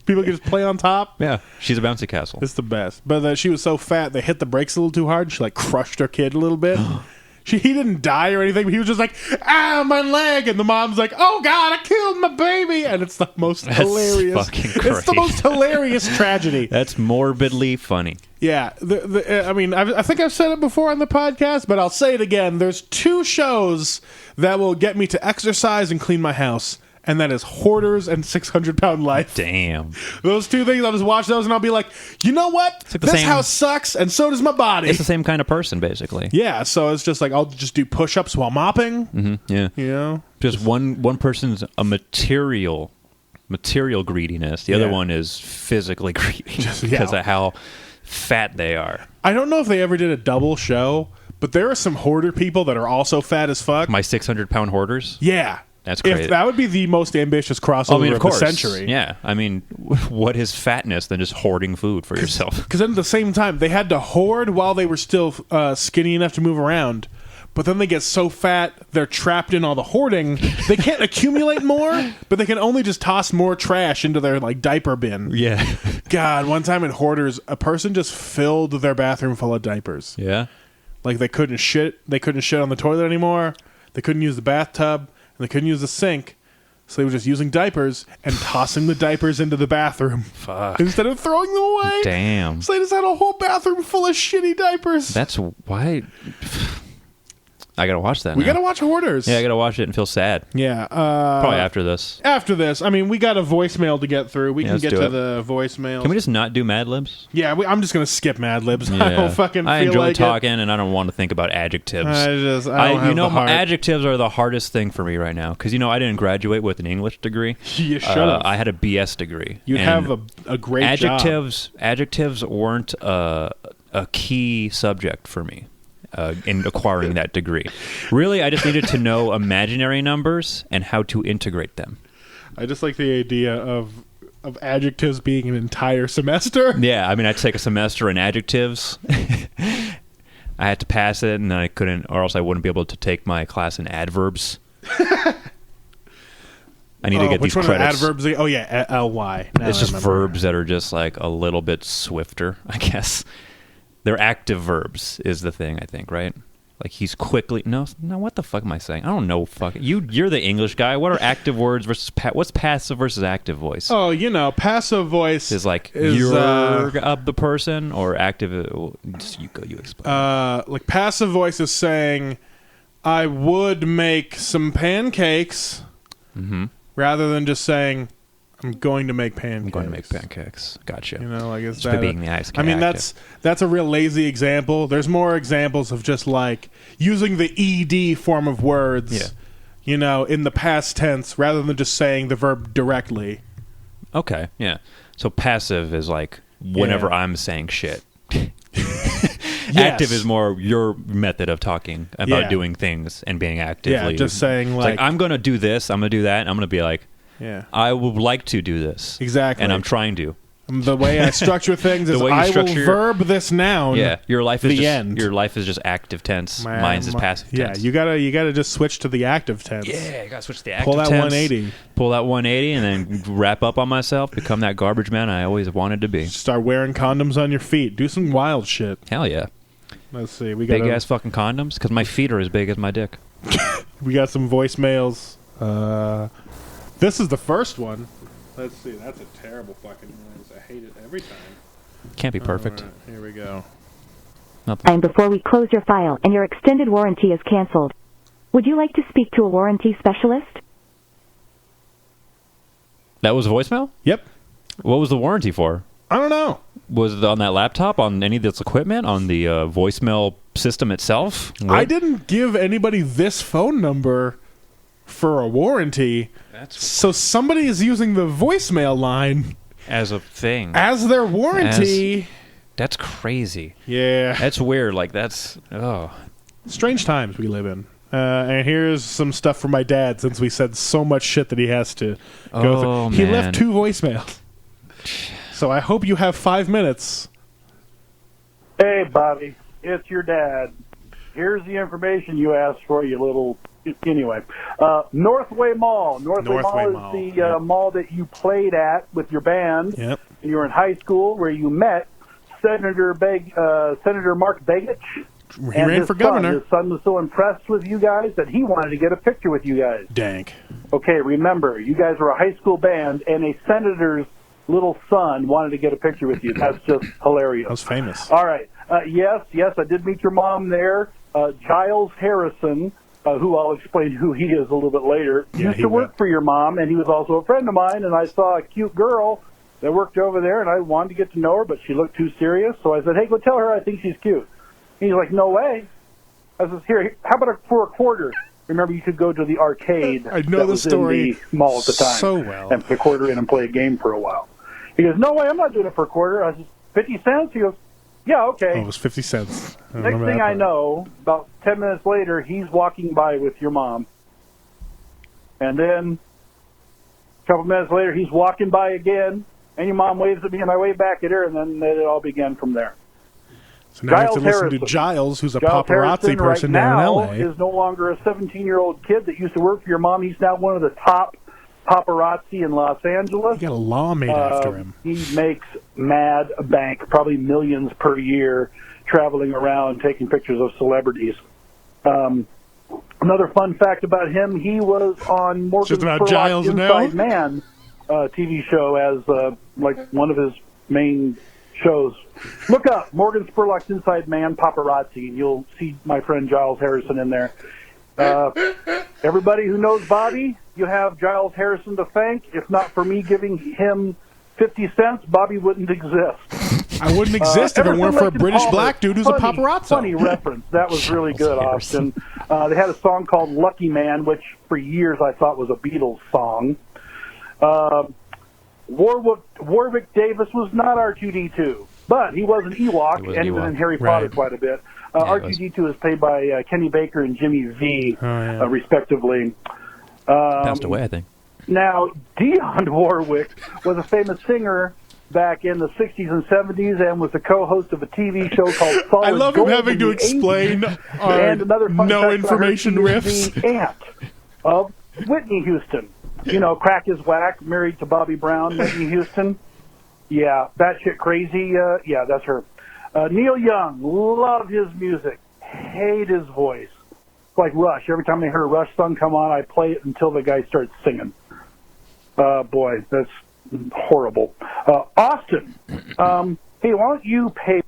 Speaker 1: People can just play on top.
Speaker 3: Yeah, she's a bouncy castle.
Speaker 1: It's the best. But she was so fat, they hit the brakes a little too hard. She like crushed her kid a little bit. He didn't die or anything, but he was just like, my leg. And the mom's like, oh, God, I killed my baby. And it's the most hilarious. It's the most hilarious tragedy.
Speaker 3: That's morbidly funny.
Speaker 1: Yeah. I think I've said it before on the podcast, but I'll say it again. There's 2 shows that will get me to exercise and clean my house. And that is Hoarders and 600 Pound Life.
Speaker 3: Damn.
Speaker 1: Those 2 things, I'll just watch those and I'll be like, you know what?
Speaker 3: Like
Speaker 1: this house sucks, and so does my body.
Speaker 3: It's the same kind of person, basically.
Speaker 1: Yeah, so it's just like, I'll just do push-ups while mopping.
Speaker 3: Mm-hmm, yeah.
Speaker 1: You know?
Speaker 3: Just one person's a material greediness. The other one is physically greedy because of how fat they are.
Speaker 1: I don't know if they ever did a double show, but there are some hoarder people that are also fat as fuck.
Speaker 3: My 600-pound hoarders?
Speaker 1: Yeah.
Speaker 3: That's crazy.
Speaker 1: That would be the most ambitious crossover of the century.
Speaker 3: Yeah. I mean, what is fatness than just hoarding food for yourself?
Speaker 1: Because then at the same time, they had to hoard while they were still skinny enough to move around. But then they get so fat, they're trapped in all the hoarding. They can't accumulate more, but they can only just toss more trash into their like diaper bin.
Speaker 3: Yeah.
Speaker 1: God, one time in Hoarders, a person just filled their bathroom full of diapers.
Speaker 3: Yeah.
Speaker 1: Like they couldn't shit on the toilet anymore. They couldn't use the bathtub. And they couldn't use the sink, so they were just using diapers and tossing the diapers into the bathroom.
Speaker 3: Fuck.
Speaker 1: Instead of throwing them away.
Speaker 3: Damn.
Speaker 1: So they just had a whole bathroom full of shitty diapers.
Speaker 3: That's why... I gotta watch that.
Speaker 1: We gotta watch Hoarders.
Speaker 3: Yeah, I gotta watch it and feel sad.
Speaker 1: Yeah.
Speaker 3: Probably after this.
Speaker 1: After this. I mean, we got a voicemail to get through. We can get to the voicemail.
Speaker 3: Can we just not do Mad Libs?
Speaker 1: Yeah, I'm just gonna skip Mad Libs.
Speaker 3: Yeah.
Speaker 1: I don't fucking feel
Speaker 3: I enjoy
Speaker 1: like
Speaker 3: talking, and I don't want to think about adjectives.
Speaker 1: I don't have the heart.
Speaker 3: Adjectives are the hardest thing for me right now because I didn't graduate with an English degree.
Speaker 1: You should have.
Speaker 3: I had a BS degree.
Speaker 1: You'd have a great job.
Speaker 3: Adjectives weren't a key subject for me. In acquiring that degree. Really, I just needed to know imaginary numbers and how to integrate them.
Speaker 1: I just like the idea of adjectives being an entire semester.
Speaker 3: Yeah, I mean, I'd take a semester in adjectives. I had to pass it, and then I couldn't, or else I wouldn't be able to take my class in adverbs. I need to get these credits.
Speaker 1: Adverbs? Oh, yeah, ly.
Speaker 3: It's just verbs that are just like a little bit swifter, I guess. They're active verbs is the thing, I think, right? Like he's quickly... No, what the fuck am I saying? I don't know. You're the English guy. What are active words versus... what's passive versus active voice?
Speaker 1: Oh, passive voice...
Speaker 3: Is like you're of the person or active... You explain.
Speaker 1: Like passive voice is saying, I would make some pancakes, rather than just saying... I'm going to make pancakes.
Speaker 3: I'm going to make pancakes. Gotcha.
Speaker 1: Like it's
Speaker 3: that being the ice.
Speaker 1: I mean, that's a real lazy example. There's more examples of just like using the ed form of words. Yeah. In the past tense rather than just saying the verb directly.
Speaker 3: Okay. Yeah. So passive is like whenever I'm saying shit. Active is more your method of talking about doing things and being actively.
Speaker 1: Yeah. Just saying like
Speaker 3: I'm going to do this. I'm going to do that. And I'm going to be like.
Speaker 1: Yeah,
Speaker 3: I would like to do this.
Speaker 1: Exactly.
Speaker 3: And I'm trying to.
Speaker 1: The way I structure things is I will verb this noun.
Speaker 3: Yeah, your life is
Speaker 1: end.
Speaker 3: Your life is just active tense. Mine's is passive tense.
Speaker 1: Yeah, you gotta just switch to the active tense.
Speaker 3: Yeah, you gotta switch to the active tense.
Speaker 1: Pull that 180.
Speaker 3: Pull that 180 and then wrap up on myself, become that garbage man I always wanted to be.
Speaker 1: Start wearing condoms on your feet. Do some wild shit.
Speaker 3: Hell yeah.
Speaker 1: Let's see. We got
Speaker 3: big ass fucking condoms because my feet are as big as my dick.
Speaker 1: We got some voicemails. This is the first one. Let's see. That's a terrible fucking noise. I hate it every time.
Speaker 3: Can't be perfect.
Speaker 1: Right, here we go.
Speaker 4: And before we close your file and your extended warranty is canceled, would you like to speak to a warranty specialist?
Speaker 3: That was a voicemail?
Speaker 1: Yep.
Speaker 3: What was the warranty for?
Speaker 1: I don't know.
Speaker 3: Was it on that laptop, on any of this equipment, on the voicemail system itself? What?
Speaker 1: I didn't give anybody this phone number for a warranty. So somebody is using the voicemail line
Speaker 3: as a thing.
Speaker 1: As their warranty.
Speaker 3: That's crazy.
Speaker 1: Yeah.
Speaker 3: That's weird. Like, that's... Oh.
Speaker 1: Strange times we live in. And here's some stuff from my dad, since we said so much shit that he has to go through. He left 2 voicemails. So I hope you have 5 minutes.
Speaker 5: Hey, Bobby. It's your dad. Here's the information you asked for, you little Anyway, Northway Mall. Northway Mall is the mall that you played at with your band.
Speaker 1: Yep.
Speaker 5: And you were in high school where you met Senator Mark Begich.
Speaker 1: He ran for governor.
Speaker 5: His son was so impressed with you guys that he wanted to get a picture with you guys.
Speaker 1: Dank.
Speaker 5: Okay, remember, you guys were a high school band, and a senator's little son wanted to get a picture with you. That's just hilarious.
Speaker 1: That was famous.
Speaker 5: All right. Yes, I did meet your mom there. Giles Harrison, who I'll explain who he is a little bit later, used to work for your mom, and he was also a friend of mine, and I saw a cute girl that worked over there, and I wanted to get to know her, but she looked too serious, so I said, hey, go tell her I think she's cute. And he's like, no way. I said, here, how about for a quarter? Remember, you could go to the arcade
Speaker 1: I know the story
Speaker 5: in the mall at the time
Speaker 1: so well.
Speaker 5: and put a quarter in and play a game for a while. He goes, no way, I'm not doing it for a quarter. I said, 50 cents? He goes, yeah, okay.
Speaker 1: Oh, it was 50 cents.
Speaker 5: Next thing I know, about 10 minutes later, he's walking by with your mom. And then a couple minutes later, he's walking by again, and your mom waves at me, and I wave back at her, and then it all began from there.
Speaker 1: So now I have to listen to Giles, who's a paparazzi person down in L.A.
Speaker 5: Is no longer a 17-year-old kid that used to work for your mom. He's now one of the top paparazzi in Los Angeles.
Speaker 1: He got a law made after him.
Speaker 5: He makes mad bank, probably millions per year, traveling around taking pictures of celebrities. Another fun fact about him, he was on Morgan Spurlock's Inside Man TV show as like one of his main shows. Look up Morgan Spurlock's Inside Man Paparazzi, and you'll see my friend Giles Harrison in there. Everybody who knows Bobby, you have Giles Harrison to thank. If not for me giving him 50 cents, Bobby wouldn't exist.
Speaker 1: I wouldn't exist if it weren't for a British black dude who's a paparazzo.
Speaker 5: Funny reference. That was really good, Austin. They had a song called Lucky Man, which for years I thought was a Beatles song. Warwick Davis was not R2-D2, but he was an Ewok, and he was in Harry Potter quite a bit. R2-D2 is played by Kenny Baker and Jimmy V, respectively.
Speaker 3: Passed away, I think.
Speaker 5: Now, Dionne Warwick was a famous singer back in the 60s and 70s and was the co-host of a TV show called Solid
Speaker 1: I love him
Speaker 5: Gold
Speaker 1: having to explain our
Speaker 5: and another fun
Speaker 1: no
Speaker 5: fact
Speaker 1: information
Speaker 5: about her, she
Speaker 1: riffs.
Speaker 5: was the aunt of Whitney Houston. You know, Crack is Whack, married to Bobby Brown, Whitney Houston. Yeah, batshit crazy. Yeah, that's her. Neil Young, love his music, hate his voice. It's like Rush. Every time I hear a Rush song come on, I play it until the guy starts singing. Boy, that's horrible. Austin, hey, why don't you pay...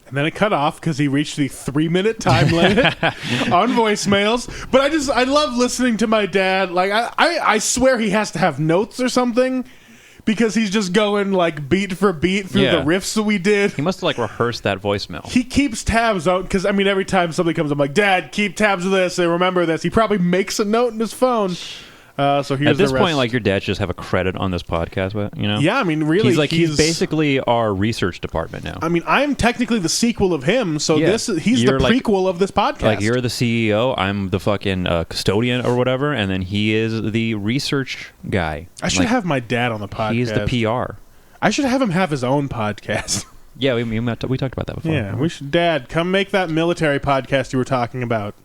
Speaker 1: And then it cut off because he reached the 3-minute time limit on voicemails. But I love listening to my dad. Like, I swear he has to have notes or something because he's just going, like, beat for beat through the riffs that we did.
Speaker 3: He must have, like, rehearsed that voicemail.
Speaker 1: He keeps tabs on, because, I mean, every time something comes, I'm like, Dad, keep tabs of this and remember this. He probably makes a note in his phone. So here's
Speaker 3: at this
Speaker 1: the rest.
Speaker 3: point, like, your dad should just have a credit on this podcast, you know?
Speaker 1: Yeah, I mean, really,
Speaker 3: he's basically our research department now.
Speaker 1: I mean, I'm technically the sequel of him, so he's the prequel of this podcast.
Speaker 3: Like, you're the CEO, I'm the fucking custodian or whatever, and then he is the research guy.
Speaker 1: I should have my dad on the podcast.
Speaker 3: He's the PR.
Speaker 1: I should have him have his own podcast.
Speaker 3: Yeah, we talked about that before.
Speaker 1: Yeah, we should. Dad, come make that military podcast you were talking about.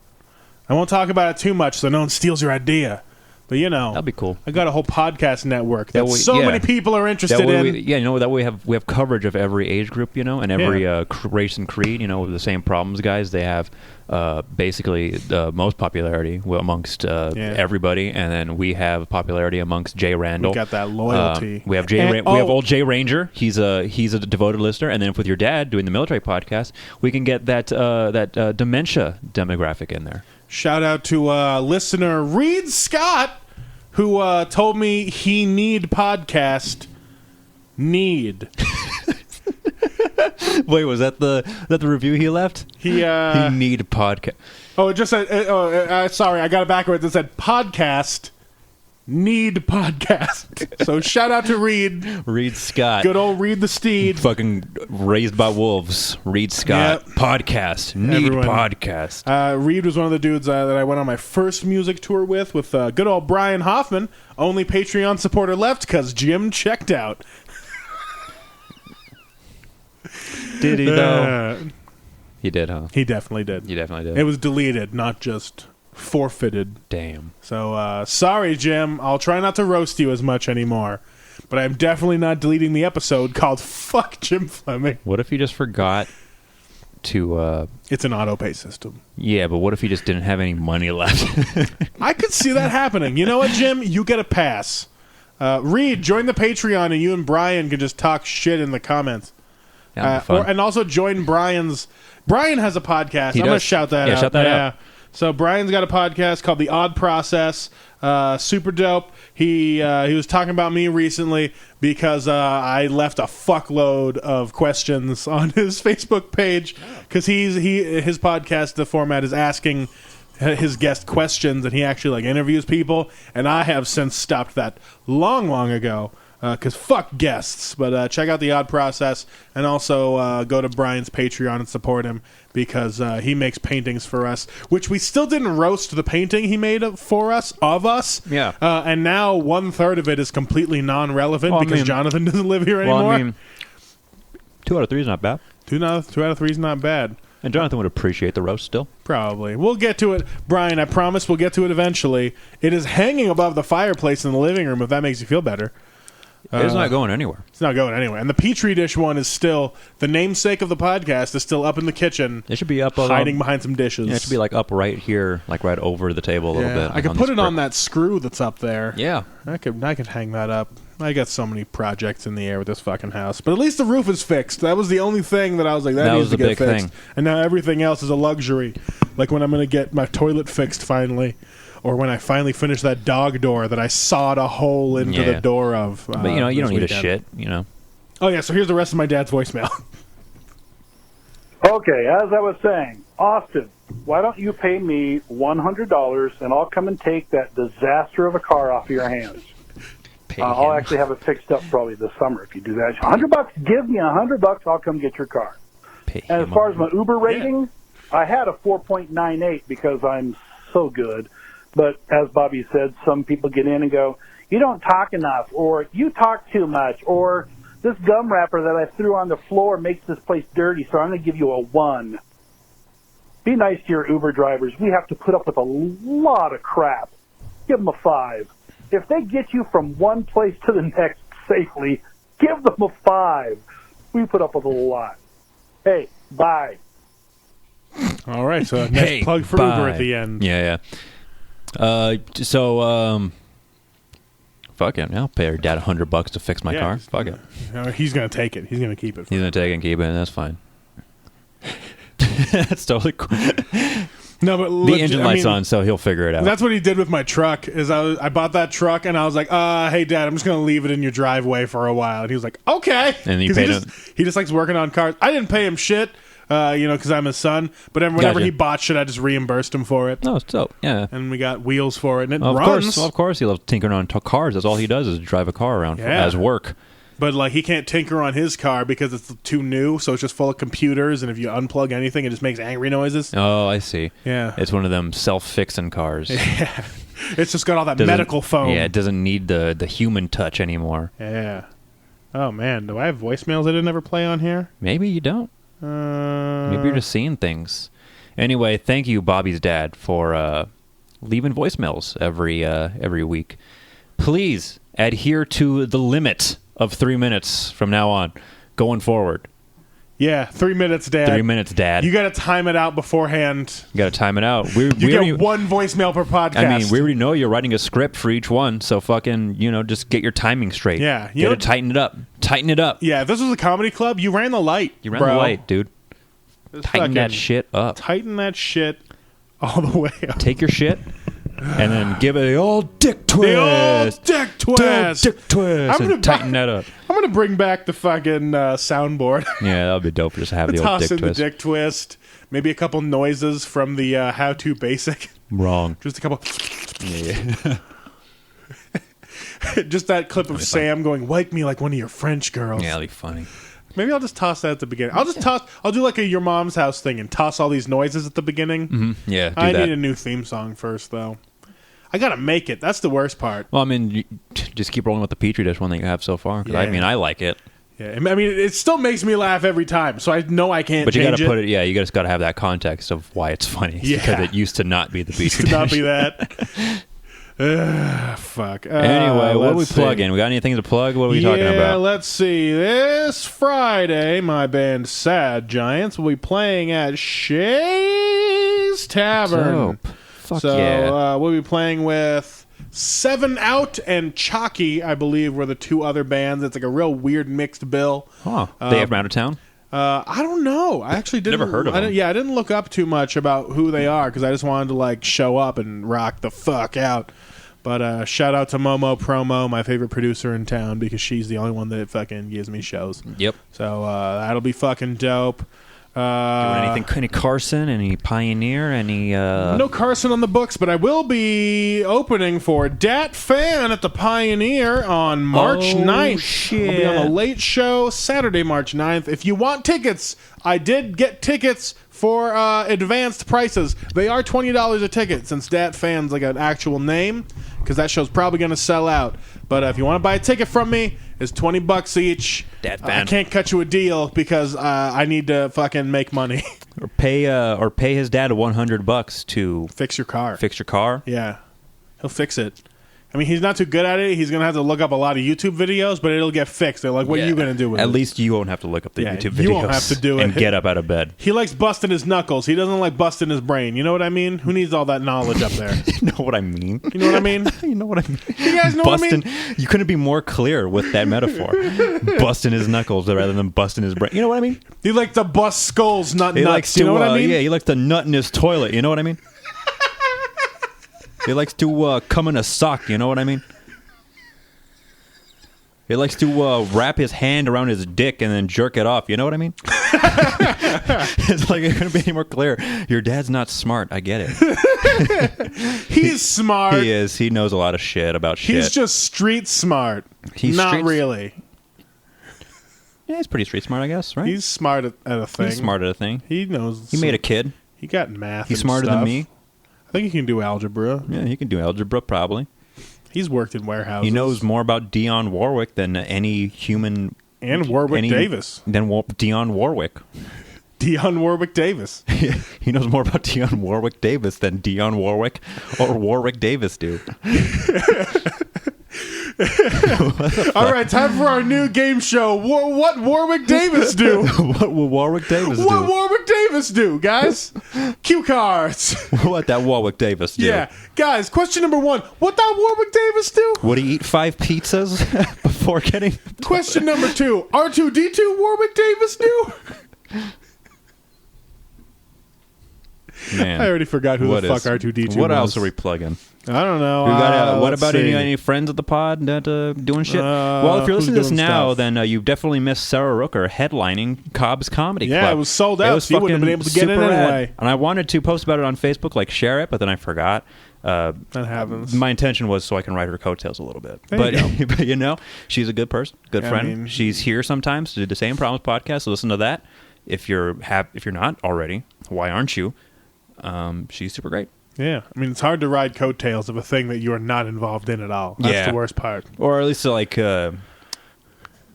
Speaker 1: I won't talk about it too much so no one steals your idea. But, you know,
Speaker 3: that'd be cool.
Speaker 1: I got a whole podcast network that many people are interested in.
Speaker 3: You know, that way we have coverage of every age group, you know, and every race and creed, you know, the same problems, guys. They have basically the most popularity amongst everybody, and then we have popularity amongst Jay Randall.
Speaker 1: We got that loyalty.
Speaker 3: We have we have old Jay Ranger. He's a devoted listener, and then with your dad doing the military podcast, we can get that dementia demographic in there.
Speaker 1: Shout out to listener Reed Scott, who told me he need podcast. Need.
Speaker 3: Wait, was that the review he left? He need podcast.
Speaker 1: Oh, it just said. Sorry, I got it backwards. It said podcast. Need podcast. So shout out to Reed.
Speaker 3: Reed Scott.
Speaker 1: Good old Reed the Steed.
Speaker 3: Fucking raised by wolves. Reed Scott. Yep. Podcast. Need podcast.
Speaker 1: Reed was one of the dudes that I went on my first music tour with good old Brian Hoffman. Only Patreon supporter left because Jim checked out.
Speaker 3: Did he though? He did, huh?
Speaker 1: He definitely did.
Speaker 3: You definitely did.
Speaker 1: It was deleted, not just forfeited.
Speaker 3: Damn.
Speaker 1: So, sorry, Jim. I'll try not to roast you as much anymore. But I'm definitely not deleting the episode called Fuck Jim Fleming.
Speaker 3: What if he just forgot to...
Speaker 1: It's an auto-pay system.
Speaker 3: Yeah, but what if he just didn't have any money left?
Speaker 1: I could see that happening. You know what, Jim? You get a pass. Reed, join the Patreon, and you and Brian can just talk shit in the comments. And also join Brian's... Brian has a podcast. I'm going to shout that out.
Speaker 3: Yeah, shout that out.
Speaker 1: So Brian's got a podcast called The Odd Process. Super dope. He was talking about me recently because I left a fuckload of questions on his Facebook page because his podcast, the format is asking his guest questions, and he actually interviews people, and I have since stopped that long ago. Because fuck guests. But check out The Odd Process, and also go to Brian's Patreon and support him, because he makes paintings for us, which we still didn't roast the painting he made for us, of us.
Speaker 3: Yeah.
Speaker 1: And now 1/3 of it is completely non-relevant because Jonathan doesn't live here anymore.
Speaker 3: Well, I mean, 2 out of 3 is not bad.
Speaker 1: 2 out of 3 is not bad.
Speaker 3: And Jonathan would appreciate the roast still.
Speaker 1: Probably. We'll get to it. Brian, I promise we'll get to it eventually. It is hanging above the fireplace in the living room, if that makes you feel better.
Speaker 3: It's not going anywhere.
Speaker 1: It's not going anywhere. And the Petri dish one is still, the namesake of the podcast is still up in the kitchen.
Speaker 3: It should be up
Speaker 1: hiding behind some dishes.
Speaker 3: Yeah, it should be up right here, right over the table a little bit.
Speaker 1: I could put it on that screw that's up there.
Speaker 3: Yeah.
Speaker 1: I could hang that up. I got so many projects in the air with this fucking house. But at least the roof is fixed. That was the only thing that I was like, that needs to get fixed. Thing. And now everything else is a luxury. Like when I'm going to get my toilet fixed finally. Or when I finally finish that dog door that I sawed a hole into the door of.
Speaker 3: But, you don't need a shit,
Speaker 1: Oh, yeah, so here's the rest of my dad's voicemail.
Speaker 5: Okay, as I was saying, Austin, why don't you pay me $100 and I'll come and take that disaster of a car off your hands. I'll actually have it fixed up probably this summer if you do that. $100, give me $100, I'll come get your car. And as far as my Uber rating, I had a 4.98 because I'm so good. But as Bobby said, some people get in and go, you don't talk enough, or you talk too much, or this gum wrapper that I threw on the floor makes this place dirty, so I'm going to give you a 1. Be nice to your Uber drivers. We have to put up with a lot of crap. Give them a 5. If they get you from one place to the next safely, give them a 5. We put up with a lot. Hey, bye.
Speaker 1: All right, so nice plug for Uber at the end.
Speaker 3: Yeah. Fuck it. I'll pay her dad $100 to fix my car. Fuck it.
Speaker 1: He's gonna take it. He's gonna keep it.
Speaker 3: He's gonna take it and keep it, and that's fine. That's totally cool.
Speaker 1: No, but
Speaker 3: the engine light's on, so he'll figure it out.
Speaker 1: That's what he did with my truck. Is I bought that truck, and I was like, "Hey, Dad, I'm just gonna leave it in your driveway for a while." And he was like, "Okay."
Speaker 3: And he paid him.
Speaker 1: He just likes working on cars. I didn't pay him shit. Because I'm his son. But whenever he bought shit, I just reimbursed him for it.
Speaker 3: Oh, so yeah.
Speaker 1: And we got wheels for it, and it runs.
Speaker 3: Of course, he loves tinkering on cars. That's all he does is drive a car around as work.
Speaker 1: But he can't tinker on his car because it's too new, so it's just full of computers. And if you unplug anything, it just makes angry noises.
Speaker 3: Oh, I see.
Speaker 1: Yeah,
Speaker 3: it's one of them self-fixing cars.
Speaker 1: Yeah, it's just got all that medical foam.
Speaker 3: Yeah, it doesn't need the human touch anymore.
Speaker 1: Yeah. Oh man, do I have voicemails I didn't ever play on here?
Speaker 3: Maybe you don't. Maybe you're just seeing things. Anyway, thank you, Bobby's dad, for leaving voicemails every week. Please adhere to the limit of 3 minutes from now on, going forward.
Speaker 1: Yeah, 3 minutes, Dad.
Speaker 3: 3 minutes, Dad.
Speaker 1: You got to time it out beforehand.
Speaker 3: You got to time it out.
Speaker 1: You get one voicemail per podcast.
Speaker 3: I mean, we already know you're writing a script for each one, so fucking, just get your timing straight.
Speaker 1: Yeah.
Speaker 3: You got to tighten it up. Tighten it up.
Speaker 1: Yeah, if this was a comedy club, you ran the light.
Speaker 3: You ran the light, dude. Tighten that shit up.
Speaker 1: Tighten that shit all the way up.
Speaker 3: Take your shit and then give it the old dick twist.
Speaker 1: The old dick twist.
Speaker 3: Dick twist. And tighten that up.
Speaker 1: I'm going to bring back the fucking soundboard.
Speaker 3: Yeah, that would be dope. Just have the old dick twist.
Speaker 1: Toss in the dick twist. Maybe a couple noises from the How To Basic.
Speaker 3: Wrong.
Speaker 1: Just a couple.
Speaker 3: Yeah.
Speaker 1: Just that clip of Sam going, "Wake me like one of your French girls."
Speaker 3: Yeah, that'll be funny.
Speaker 1: Maybe I'll just toss that at the beginning. I'll do like a Your Mom's House thing and toss all these noises at the beginning.
Speaker 3: Mm-hmm. Yeah,
Speaker 1: I need a new theme song first, though. I gotta make it. That's the worst part.
Speaker 3: Well, I mean, just keep rolling with the Petri dish one that you have so far. Yeah. I mean, I like it.
Speaker 1: Yeah, I mean, it still makes me laugh every time, so I know I can't. But you got to put it.
Speaker 3: Yeah, you just got to have that context of why it's funny. Yeah, because it used to not be the beat.
Speaker 1: Used to not be that. Fuck.
Speaker 3: Anyway, what are we plugging? We got anything to plug? What are we talking about?
Speaker 1: Yeah, let's see. This Friday, my band Sad Giants will be playing at Shay's Tavern.
Speaker 3: Dope. Fuck yeah.
Speaker 1: We'll be playing with 7 Out and Chalky, I believe, were the 2 other bands. It's like a real weird mixed bill.
Speaker 3: Huh. They have them out of town?
Speaker 1: I don't know. I actually didn't.
Speaker 3: Never heard of them.
Speaker 1: I didn't look up too much about who they are because I just wanted to like show up and rock the fuck out. But shout out to Momo Promo, my favorite producer in town, because she's the only one that fucking gives me shows.
Speaker 3: Yep.
Speaker 1: So that'll be fucking dope.
Speaker 3: Doing anything? Any Carson? Any Pioneer? Any?
Speaker 1: No Carson on the books, but I will be opening for Dat Fan at the Pioneer on March 9th.
Speaker 3: Shit.
Speaker 1: I'll be on a late show Saturday, March 9th. If you want tickets, I did get tickets for advanced prices. They are $20 a ticket since Dat Fan's like an actual name, because that show's probably going to sell out. But if you want to buy a ticket from me, it's $20 each.
Speaker 3: Dat Fan.
Speaker 1: I can't cut you a deal because I need to fucking make money.
Speaker 3: Or pay his dad $100 to
Speaker 1: fix your car.
Speaker 3: Fix your car.
Speaker 1: Yeah, he'll fix it. I mean, he's not too good at it. He's going to have to look up a lot of YouTube videos, but it'll get fixed. They're like, what are you going to do with it?
Speaker 3: At least you won't have to look up the YouTube videos.
Speaker 1: You won't have to do it.
Speaker 3: And get up out of bed.
Speaker 1: He likes busting his knuckles. He doesn't like busting his brain. You know what I mean? Who needs all that knowledge up there?
Speaker 3: You know what I mean?
Speaker 1: You know what I mean?
Speaker 3: You know what I mean?
Speaker 1: You guys know what I mean?
Speaker 3: You couldn't be more clear with that metaphor. Busting his knuckles rather than busting his brain. You know what I mean?
Speaker 1: He likes to bust skulls, not nuts.
Speaker 3: Likes to,
Speaker 1: you know what I mean?
Speaker 3: Yeah, he likes to nut in his toilet. You know what I mean? He likes to come in a sock. You know what I mean? He likes to wrap his hand around his dick and then jerk it off. You know what I mean? It's like, it couldn't be any more clear. Your dad's not smart. I get it.
Speaker 1: He's smart.
Speaker 3: He is. He knows a lot of shit about shit.
Speaker 1: He's just street smart. He's not really.
Speaker 3: Yeah, he's pretty street smart, I guess, right?
Speaker 1: He's smart at a thing.
Speaker 3: He's smart at a thing.
Speaker 1: He knows.
Speaker 3: He made a kid.
Speaker 1: He got math.
Speaker 3: He's smarter than me.
Speaker 1: I think he can do algebra.
Speaker 3: Yeah, he can do algebra, probably.
Speaker 1: He's worked in warehouses.
Speaker 3: He knows more about Dionne Warwick than any human.
Speaker 1: And Warwick Davis.
Speaker 3: Than Dionne Warwick.
Speaker 1: Dionne Warwick Davis.
Speaker 3: He knows more about Dionne Warwick Davis than Dionne Warwick or Warwick Davis do.
Speaker 1: All right, time for our new game show. What Warwick Davis do?
Speaker 3: What will Warwick Davis do?
Speaker 1: What Warwick Davis do, guys? Cue cards.
Speaker 3: What that Warwick Davis do?
Speaker 1: Yeah, guys. Question number 1: what that Warwick Davis do?
Speaker 3: Would he eat 5 pizzas before getting?
Speaker 1: Question number 2: R2D2 Warwick Davis do?
Speaker 3: Man,
Speaker 1: I already forgot who the fuck R2D2 was.
Speaker 3: What else are we plugging?
Speaker 1: I don't know.
Speaker 3: What about any friends of the pod that doing shit? Well, if you're listening to this now, then you've definitely missed Sarah Rooker headlining Cobb's Comedy Club.
Speaker 1: Yeah, it was sold out. So you wouldn't have been able to get it anyway.
Speaker 3: And I wanted to post about it on Facebook, like share it, but then I forgot.
Speaker 1: That happens.
Speaker 3: My intention was so I can ride her coattails a little bit.
Speaker 1: But
Speaker 3: you know, she's a good person, good friend. I mean, she's here sometimes to do the Same Problems podcast. So listen to that. If you're not already, why aren't you? She's super great.
Speaker 1: Yeah, I mean, it's hard to ride coattails of a thing that you are not involved in at all. That's the worst part.
Speaker 3: Or at least like, you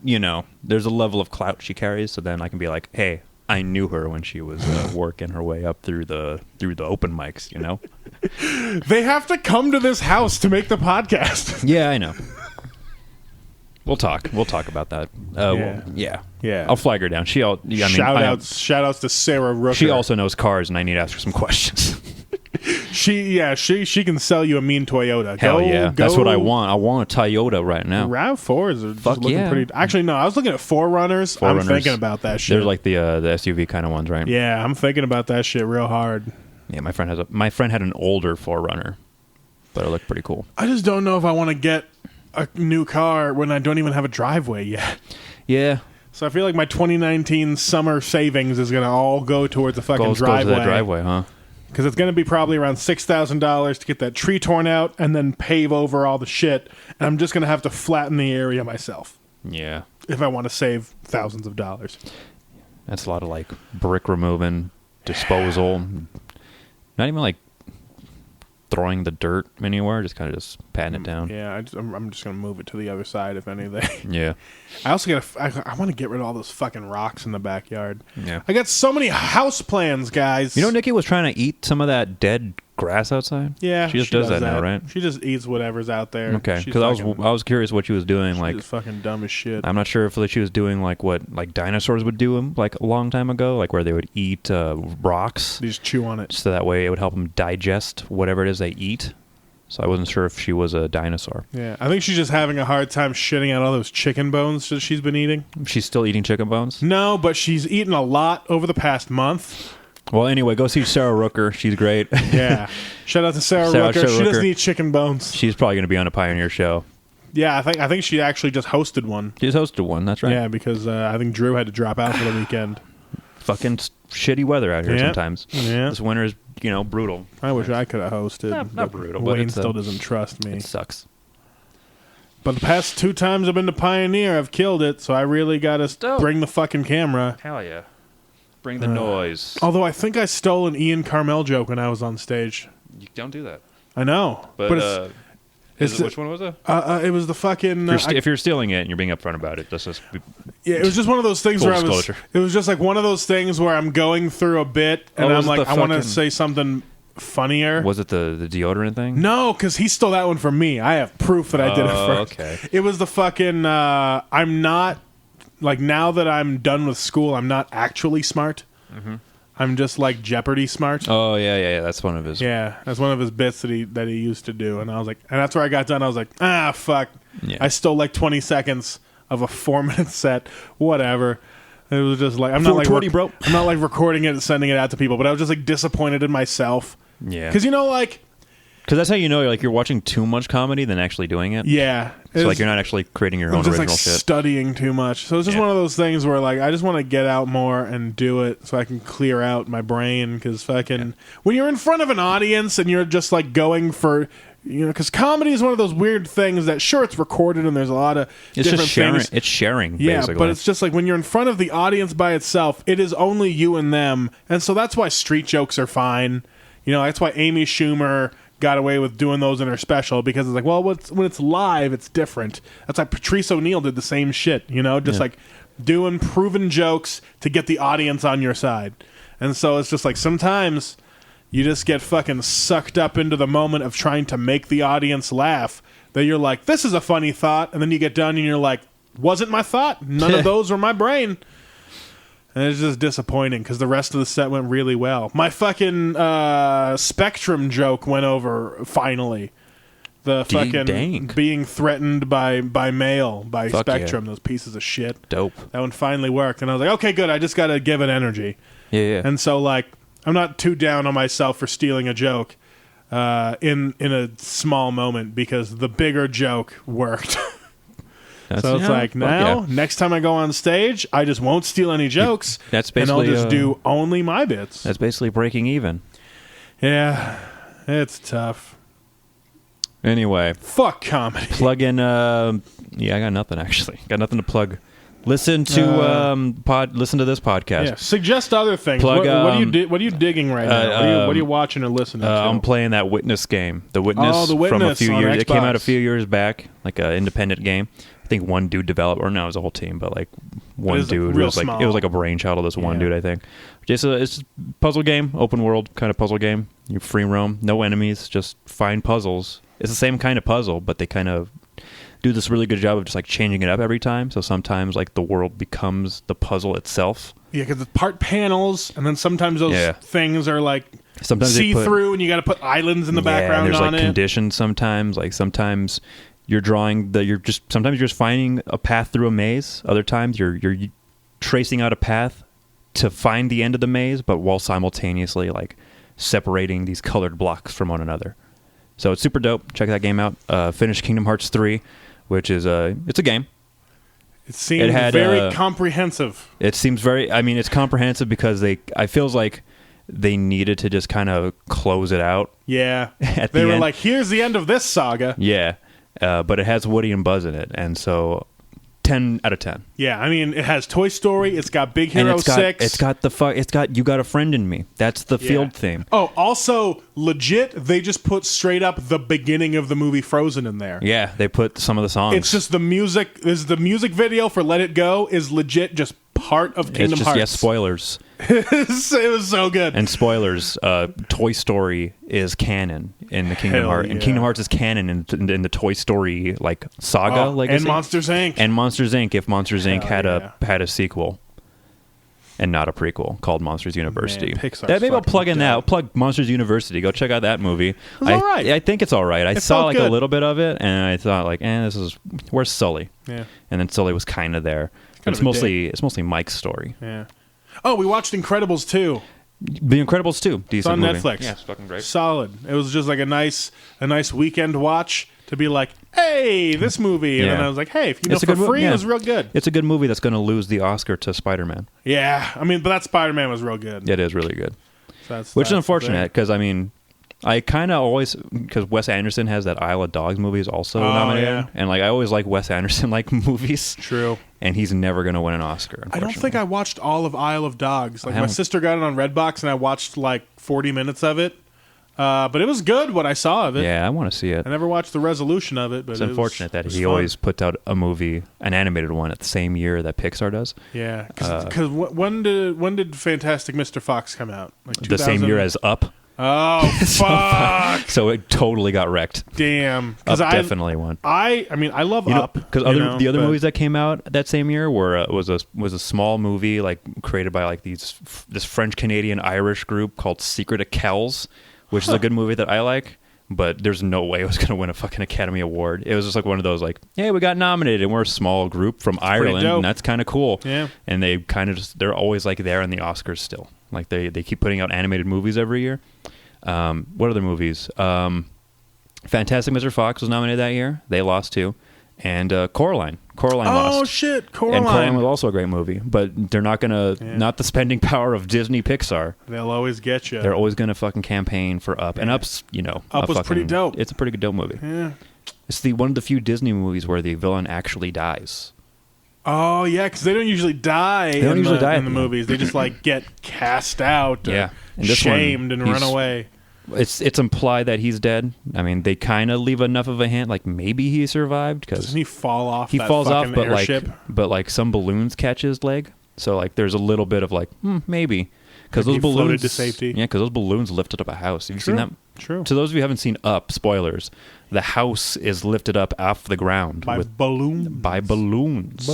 Speaker 3: know, there's a level of clout she carries. So then I can be like, hey, I knew her when she was working her way up through the open mics. You know,
Speaker 1: they have to come to this house to make the podcast.
Speaker 3: Yeah, I know. We'll talk about that. Yeah. I'll flag her down.
Speaker 1: Shout outs to Sarah Rooker.
Speaker 3: She also knows cars, and I need to ask her some questions.
Speaker 1: She can sell you a mean Toyota.
Speaker 3: Hell yeah, that's what I want. I want a Toyota right now.
Speaker 1: RAV4s are just looking pretty. Actually, no, I was looking at 4Runners. I'm thinking about that shit.
Speaker 3: They're like the SUV kind of ones, right?
Speaker 1: Yeah, I'm thinking about that shit real hard.
Speaker 3: Yeah, my friend had an older 4Runner, but it looked pretty cool.
Speaker 1: I just don't know if I want to get a new car when I don't even have a driveway yet.
Speaker 3: Yeah.
Speaker 1: So I feel like my 2019 summer savings is going to all go towards a fucking driveway.
Speaker 3: Goes to that driveway, huh?
Speaker 1: Because it's going to be probably around $6,000 to get that tree torn out and then pave over all the shit. And I'm just going to have to flatten the area myself.
Speaker 3: Yeah.
Speaker 1: If I want to save thousands of dollars.
Speaker 3: That's a lot of like brick removing, disposal. Not even like throwing the dirt anywhere, just kind of just patting it down.
Speaker 1: Yeah, I'm just gonna move it to the other side if anything.
Speaker 3: Yeah.
Speaker 1: I also I want to get rid of all those fucking rocks in the backyard.
Speaker 3: Yeah.
Speaker 1: I got so many house plans, guys.
Speaker 3: You know, Nikki was trying to eat some of that dead grass outside.
Speaker 1: Yeah,
Speaker 3: she just does that now, right?
Speaker 1: She just eats whatever's out there.
Speaker 3: Okay, because I was curious what she was doing.
Speaker 1: She's
Speaker 3: like,
Speaker 1: just fucking dumb as shit.
Speaker 3: I'm not sure if she was doing like what like dinosaurs would do like a long time ago, like where they would eat rocks.
Speaker 1: They just chew on it,
Speaker 3: so that way it would help them digest whatever it is they eat. So I wasn't sure if she was a dinosaur.
Speaker 1: Yeah, I think she's just having a hard time shitting out all those chicken bones that she's been eating.
Speaker 3: She's still eating chicken bones?
Speaker 1: No, but she's eaten a lot over the past month.
Speaker 3: Well, anyway, go see Sarah Rooker. She's great.
Speaker 1: Yeah. Shout out to Sarah Rooker. She doesn't eat chicken bones.
Speaker 3: She's probably going to be on a Pioneer show.
Speaker 1: Yeah, I think she actually just hosted one.
Speaker 3: She just hosted one, that's right.
Speaker 1: Yeah, because I think Drew had to drop out for the weekend.
Speaker 3: Fucking shitty weather out here sometimes.
Speaker 1: Yeah.
Speaker 3: This winter is, brutal.
Speaker 1: I wish I could have hosted.
Speaker 3: Not brutal,
Speaker 1: Wayne
Speaker 3: but
Speaker 1: still doesn't trust me.
Speaker 3: It sucks.
Speaker 1: But the past 2 times I've been to Pioneer, I've killed it, so I really got to bring the fucking camera.
Speaker 3: Hell yeah. Bring the noise.
Speaker 1: Although I think I stole an Ian Carmel joke when I was on stage.
Speaker 3: You don't do that.
Speaker 1: I know.
Speaker 3: But which one was it?
Speaker 1: It was the fucking...
Speaker 3: if you're stealing it and you're being upfront about it, that's just...
Speaker 1: Yeah, it was just one of those things where it was just like one of those things where I'm going through a bit and I'm like, I want to say something funnier.
Speaker 3: Was it the deodorant thing?
Speaker 1: No, because he stole that one from me. I have proof that I did it first.
Speaker 3: Okay.
Speaker 1: It was the fucking... I'm not... Like, now that I'm done with school, I'm not actually smart. Mm-hmm. I'm just, like, Jeopardy smart.
Speaker 3: Oh, yeah. That's one of his...
Speaker 1: Yeah, that's one of his bits that he used to do. And I was like... And that's where I got done. I was like, fuck. Yeah. I stole, like, 20 seconds of a 4-minute set. Whatever. It was just like... I'm not, like, I'm not, like, recording it and sending it out to people. But I was just, like, disappointed in myself.
Speaker 3: Yeah.
Speaker 1: Because, like...
Speaker 3: Because that's how you know you're watching too much comedy than actually doing it.
Speaker 1: Yeah.
Speaker 3: So like you're not actually creating your own original
Speaker 1: shit.
Speaker 3: shit.
Speaker 1: Studying too much. So it's just one of those things where like I just want to get out more and do it so I can clear out my brain because fucking when you're in front of an audience and you're just like going for because comedy is one of those weird things that sure it's recorded and there's a lot of different
Speaker 3: just sharing.
Speaker 1: things.
Speaker 3: It's sharing.
Speaker 1: Yeah,
Speaker 3: basically.
Speaker 1: but it's just like when you're in front of the audience by itself, it is only you and them, and so that's why street jokes are fine. That's why Amy Schumer got away with doing those in her special because it's like, well, when it's live, it's different. That's why Patrice O'Neal did the same shit, like doing proven jokes to get the audience on your side. And so it's just like sometimes you just get fucking sucked up into the moment of trying to make the audience laugh that you're like, this is a funny thought. And then you get done and you're like, wasn't my thought. None of those were my brain. And it's just disappointing because the rest of the set went really well. My fucking Spectrum joke went over finally. The fucking being threatened by mail by Spectrum, those pieces of shit.
Speaker 3: Dope. That
Speaker 1: one finally worked. And I was like, okay, good. I just got to give it energy.
Speaker 3: Yeah.
Speaker 1: And so, like, I'm not too down on myself for stealing a joke in a small moment because the bigger joke worked. So it's like, now, next time I go on stage, I just won't steal any jokes.
Speaker 3: That's basically,
Speaker 1: and I'll just do only my bits.
Speaker 3: That's basically breaking even.
Speaker 1: Yeah, it's tough.
Speaker 3: Anyway.
Speaker 1: Fuck comedy.
Speaker 3: Plug in, I got nothing, actually. Got nothing to plug. Listen to listen to this podcast.
Speaker 1: Yeah, suggest other things. Plug, what are you digging right now? What are you watching or listening to?
Speaker 3: I'm playing that Witness game. The Witness,
Speaker 1: The Witness
Speaker 3: from a few years.
Speaker 1: Xbox.
Speaker 3: It came out a few years back, like an independent game. I think one dude developed, or no, it was a whole team, but like one dude was like it was like a brainchild of this one dude, I think. It's a puzzle game, open world kind of puzzle game. You free roam, no enemies, just find puzzles. It's the same kind of puzzle, but they kind of do this really good job of just like changing it up every time. So sometimes like the world becomes the puzzle itself. Yeah, because it's part panels, and then sometimes those things are like sometimes see through, and you got to put islands in the background. And there's on like conditions sometimes. Like sometimes you're drawing sometimes you're just finding a path through a maze. Other times you're tracing out a path to find the end of the maze, but while simultaneously like separating these colored blocks from one another. So it's super dope. Check that game out. Finished Kingdom Hearts 3. Which is it's a game. It seems very comprehensive. It seems it's comprehensive because I feels like they needed to just kind of close it out. Yeah. They were like, here's the end of this saga. Yeah. But it has Woody and Buzz in it. And so 10 out of 10.
Speaker 1: Yeah, I mean, it has Toy Story. It's got Big Hero 6.
Speaker 3: It's got You Got a Friend in Me. That's the field theme.
Speaker 1: Oh, also, legit, they just put straight up the beginning of the movie Frozen in there.
Speaker 3: Yeah, they put some of the songs.
Speaker 1: It's just the music. The music video for Let It Go is legit just part of Kingdom Hearts.
Speaker 3: Yes, spoilers.
Speaker 1: It was so good.
Speaker 3: And spoilers, Toy Story is canon in the Kingdom Hearts. And Kingdom Hearts is canon in the Toy Story like saga legacy.
Speaker 1: And Monsters Inc.
Speaker 3: And Monsters Inc. If Monsters Inc. had a sequel and not a prequel called Monsters University.
Speaker 1: Man,
Speaker 3: maybe I'll plug in that. I'll plug Monsters University. Go check out that movie.
Speaker 1: It's all right.
Speaker 3: I think it's all right. I saw like a little bit of it, and I thought like, where's Sully?
Speaker 1: Yeah.
Speaker 3: And then Sully was kind of there. It's mostly Mike's story.
Speaker 1: Yeah. Oh, we watched Incredibles 2.
Speaker 3: The Incredibles 2. Decent
Speaker 1: it's on
Speaker 3: movie.
Speaker 1: Netflix.
Speaker 3: Yeah, it's fucking great.
Speaker 1: Solid. It was just like a nice weekend watch to be like, hey, this movie. And then I was like, hey, if you know for free, it was real good.
Speaker 3: It's a good movie that's going to lose the Oscar to Spider-Man.
Speaker 1: Yeah. I mean, but that Spider-Man was real good.
Speaker 3: It is really good.
Speaker 1: Which
Speaker 3: is unfortunate because, I mean, I kind of always, because Wes Anderson has that Isle of Dogs movies also nominated. Yeah. And like I always like Wes Anderson like movies.
Speaker 1: True.
Speaker 3: And he's never going to win an Oscar.
Speaker 1: I don't think I watched all of Isle of Dogs. Like my sister got it on Redbox and I watched like 40 minutes of it. But it was good what I saw of it.
Speaker 3: Yeah, I want to see it.
Speaker 1: I never watched the resolution of it, but
Speaker 3: it's unfortunate that he always puts out a movie, an animated one, at the same year that Pixar does.
Speaker 1: Yeah, because when did Fantastic Mr. Fox come out? Like
Speaker 3: the same year as Up.
Speaker 1: Oh fuck!
Speaker 3: So it totally got wrecked.
Speaker 1: Damn,
Speaker 3: Up definitely won.
Speaker 1: I mean, I love Up
Speaker 3: because the other movies that came out that same year was a small movie like created by like this French Canadian Irish group called Secret of Kells, which is a good movie that I like. But there's no way it was going to win a fucking Academy Award. It was just like one of those like, hey, we got nominated and we're a small group from Ireland and that's kind of cool.
Speaker 1: Yeah.
Speaker 3: And they kind of they're always like there in the Oscars still. Like they keep putting out animated movies every year. What other movies? Fantastic Mr. Fox was nominated that year. They lost too. And Coraline lost.
Speaker 1: Oh shit, Coraline.
Speaker 3: And Coraline was also a great movie, but they're not gonna not the spending power of Disney Pixar.
Speaker 1: They'll always get you.
Speaker 3: They're always gonna fucking campaign for Up, and Up's
Speaker 1: Up was pretty dope.
Speaker 3: It's a pretty dope movie.
Speaker 1: Yeah,
Speaker 3: it's one of the few Disney movies where the villain actually dies.
Speaker 1: Oh yeah, because they don't usually die. They don't usually die in the movies. They just like get cast out, and shamed, and run away.
Speaker 3: It's implied that he's dead. I mean, they kind of leave enough of a hint, like maybe he survived because
Speaker 1: doesn't he fall off?
Speaker 3: He falls off, but
Speaker 1: airship?
Speaker 3: like some balloons catch his leg, so like there's a little bit of like maybe because those balloons
Speaker 1: floated to safety.
Speaker 3: Yeah, because those balloons lifted up a house. Have you seen that?
Speaker 1: True.
Speaker 3: To those of you who haven't seen Up, spoilers: the house is lifted up off the ground
Speaker 1: by balloons.
Speaker 3: By balloons.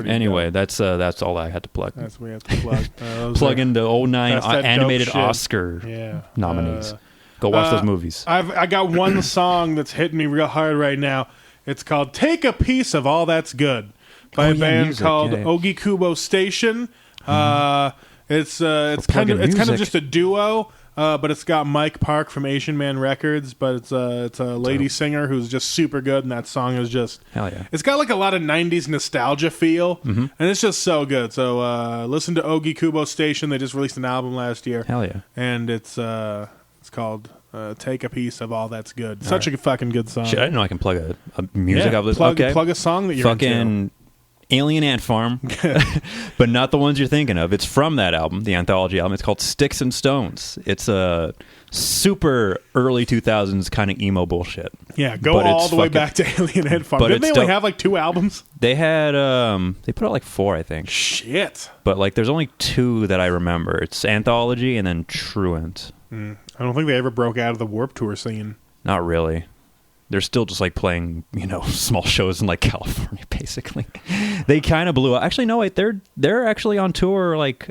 Speaker 3: Anyway, that's all I had to plug.
Speaker 1: That's what we have to plug.
Speaker 3: Plug into 09 animated Oscar nominees. Go watch those movies.
Speaker 1: I got one song that's hitting me real hard right now. It's called "Take a Piece of All That's Good" by a band called Ogi Kubo Station. It's kind of just a duo. But it's got Mike Park from Asian Man Records, but it's a lady singer who's just super good, and that song is just
Speaker 3: hell yeah.
Speaker 1: It's got like a lot of '90s nostalgia feel, and it's just so good. So listen to Ogi Kubo Station. They just released an album last year.
Speaker 3: Hell yeah!
Speaker 1: And it's called "Take a Piece of All That's Good." Such a fucking good song.
Speaker 3: Shit, I didn't know I can plug a music.
Speaker 1: Yeah, plug a song that you're
Speaker 3: fucking
Speaker 1: into.
Speaker 3: Alien Ant Farm, but not the ones you're thinking of. It's from that album, the anthology album. It's called Sticks and Stones. It's a super early 2000s kind of emo bullshit.
Speaker 1: Yeah, go all the way back to Alien Ant Farm. Didn't they only have like 2 albums?
Speaker 3: They had, they put out like 4, I think.
Speaker 1: Shit.
Speaker 3: But like there's only 2 that I remember. It's Anthology and then Truant.
Speaker 1: I don't think they ever broke out of the Warped Tour scene.
Speaker 3: Not really. They're still just like playing, small shows in like California, basically. They kind of blew up. Actually, no, wait, they're actually on tour like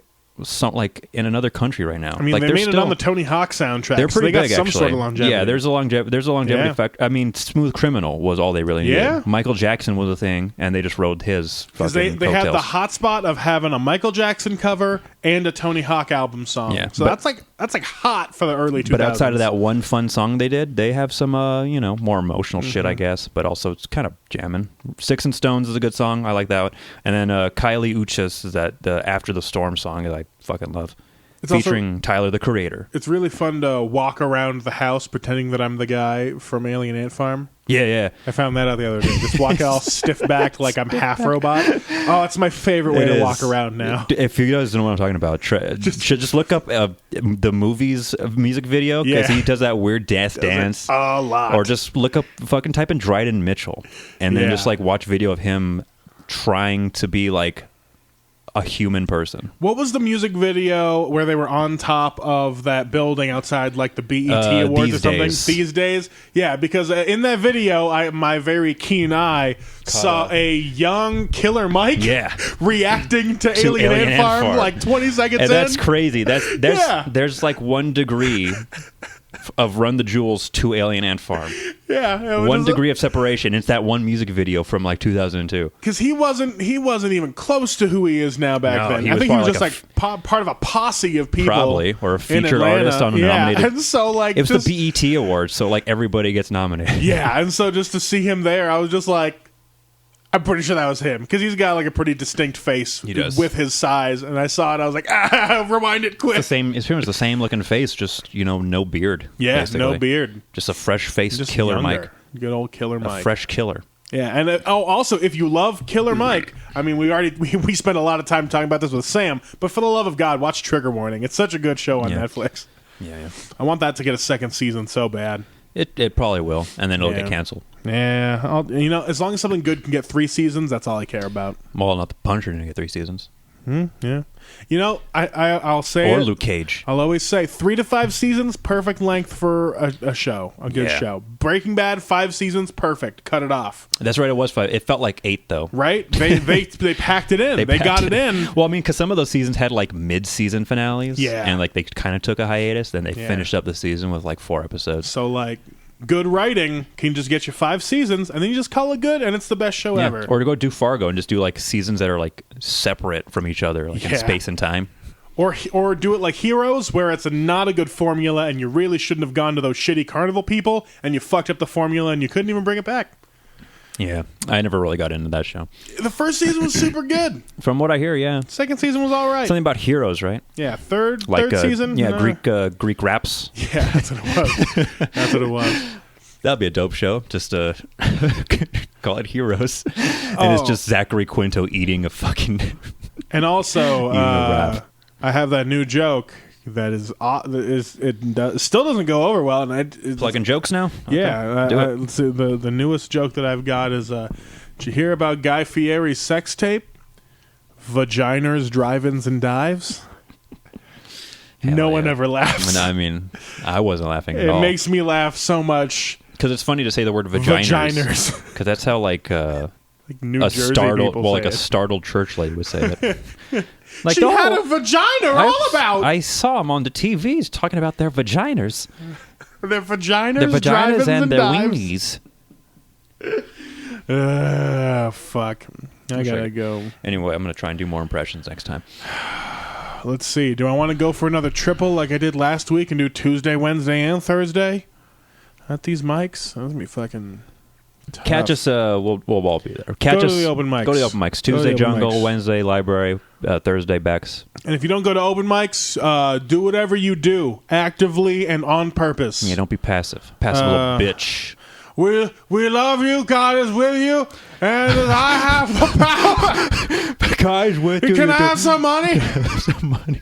Speaker 3: in another country right now.
Speaker 1: I mean,
Speaker 3: like,
Speaker 1: they made it on the Tony Hawk soundtrack.
Speaker 3: They're pretty
Speaker 1: so
Speaker 3: big,
Speaker 1: got some
Speaker 3: actually.
Speaker 1: sort of longevity.
Speaker 3: Yeah, there's a longevity factor. I mean, Smooth Criminal was all they really needed.
Speaker 1: Yeah.
Speaker 3: Michael Jackson was a thing, and they just rode his
Speaker 1: because they had the hotspot of having a Michael Jackson cover and a Tony Hawk album song.
Speaker 3: Yeah,
Speaker 1: so that's like hot for the early 2000s.
Speaker 3: But outside of that one fun song they did, they have some more emotional shit, I guess. But also it's kind of jamming. Sticks and Stones is a good song. I like that one. And then Kylie Uchis is that the After the Storm song that I fucking love. featuring Tyler, the Creator.
Speaker 1: It's really fun to walk around the house pretending that I'm the guy from Alien Ant Farm.
Speaker 3: Yeah.
Speaker 1: I found that out the other day. Just walk all stiff back like I'm half robot. Oh, it's my favorite way to walk around now.
Speaker 3: If you guys don't know what I'm talking about, just look up the movie's music video, because he does that weird dance.
Speaker 1: A lot.
Speaker 3: Or just look up, fucking type in Dryden Mitchell, and then just like watch video of him trying to be like a human person.
Speaker 1: What was the music video where they were on top of that building outside like the BET Awards or something? These days? Yeah, because in that video, my very keen eye saw a young Killer Mike reacting to Alien Ant Farm like 20 seconds in.
Speaker 3: That's crazy. There's like 1 degree of Run the Jewels to Alien Ant Farm.
Speaker 1: Yeah,
Speaker 3: 1 degree of separation. It's that one music video from like 2002.
Speaker 1: Because he wasn't even close to who he is now back then. I think he was just like part of a posse of people,
Speaker 3: probably, or a featured artist on a nominated.
Speaker 1: And so like
Speaker 3: it was the BET Awards, so like everybody gets nominated.
Speaker 1: Yeah, and so just to see him there, I was just like, I'm pretty sure that was him, because he's got like a pretty distinct face with his size, and I saw it, I was like, rewind it quick.
Speaker 3: It's pretty much the same looking face, just no beard.
Speaker 1: Yeah,
Speaker 3: basically.
Speaker 1: No beard,
Speaker 3: just a fresh faced Killer younger. Mike,
Speaker 1: good old Killer Mike,
Speaker 3: a fresh killer.
Speaker 1: Yeah, and also if you love Killer Mike, I mean, we spent a lot of time talking about this with Sam, but for the love of God, watch Trigger Warning. It's such a good show on Netflix.
Speaker 3: Yeah,
Speaker 1: I want that to get a second season so bad.
Speaker 3: It probably will, and then it'll get canceled.
Speaker 1: Yeah, as long as something good can get 3 seasons, that's all I care about.
Speaker 3: Well, not the Punisher didn't get 3 seasons.
Speaker 1: Yeah. I'll say
Speaker 3: or Luke Cage.
Speaker 1: I'll always say 3 to 5 seasons, perfect length for a show, a good show. Breaking Bad, 5 seasons, perfect. Cut it off.
Speaker 3: That's right. It was 5. It felt like 8 though.
Speaker 1: Right? They packed it in. They got it in.
Speaker 3: Well, I mean, because some of those seasons had like mid-season finales.
Speaker 1: Yeah.
Speaker 3: And like they kind of took a hiatus. Then they finished up the season with like 4 episodes.
Speaker 1: So like, good writing can just get you 5 seasons, and then you just call it good, and it's the best show ever.
Speaker 3: Or to go do Fargo and just do like seasons that are like separate from each other, like in space and time.
Speaker 1: Or do it like Heroes, where it's not a good formula, and you really shouldn't have gone to those shitty carnival people, and you fucked up the formula, and you couldn't even bring it back.
Speaker 3: Yeah, I never really got into that show.
Speaker 1: The first season was super good.
Speaker 3: From what I hear, yeah.
Speaker 1: Second season was all right.
Speaker 3: Something about heroes, right?
Speaker 1: Yeah, third season.
Speaker 3: Yeah, Greek raps.
Speaker 1: Yeah, that's what it was. That's what it was.
Speaker 3: That'd be a dope show. Just call it Heroes, and it's just Zachary Quinto eating a fucking.
Speaker 1: And also, I have that new joke. That still doesn't go over well, and it's
Speaker 3: plugging jokes now. Okay.
Speaker 1: Yeah, the newest joke that I've got is: did you hear about Guy Fieri's sex tape? Vaginers, drive-ins, and dives. No one ever laughs.
Speaker 3: I mean, I wasn't laughing at all.
Speaker 1: It makes me laugh so much
Speaker 3: because it's funny to say the word vaginers. Because that's how like
Speaker 1: New Jersey people say
Speaker 3: a startled church lady would say it.
Speaker 1: Like, she had a vagina all about.
Speaker 3: I saw them on the TVs talking about their vaginas.
Speaker 1: Their vaginas?
Speaker 3: Their vaginas and their weenies.
Speaker 1: Fuck. I gotta go.
Speaker 3: Anyway, I'm going to try and do more impressions next time.
Speaker 1: Let's see. Do I want to go for another triple like I did last week and do Tuesday, Wednesday, and Thursday? At these mics? That's going to be fucking... tough.
Speaker 3: Catch us, we'll all be there. Catch
Speaker 1: us. Go to the open mics.
Speaker 3: Go to the open mics. Tuesday, Jungle. Mics. Wednesday, Library. Thursday, Bex.
Speaker 1: And if you don't go to open mics, do whatever you do, actively and on purpose.
Speaker 3: Yeah, don't be passive. Passive little bitch.
Speaker 1: We love you. God is with you. And I have the power.
Speaker 3: God's with you.
Speaker 1: Can I have some money?
Speaker 3: Some money.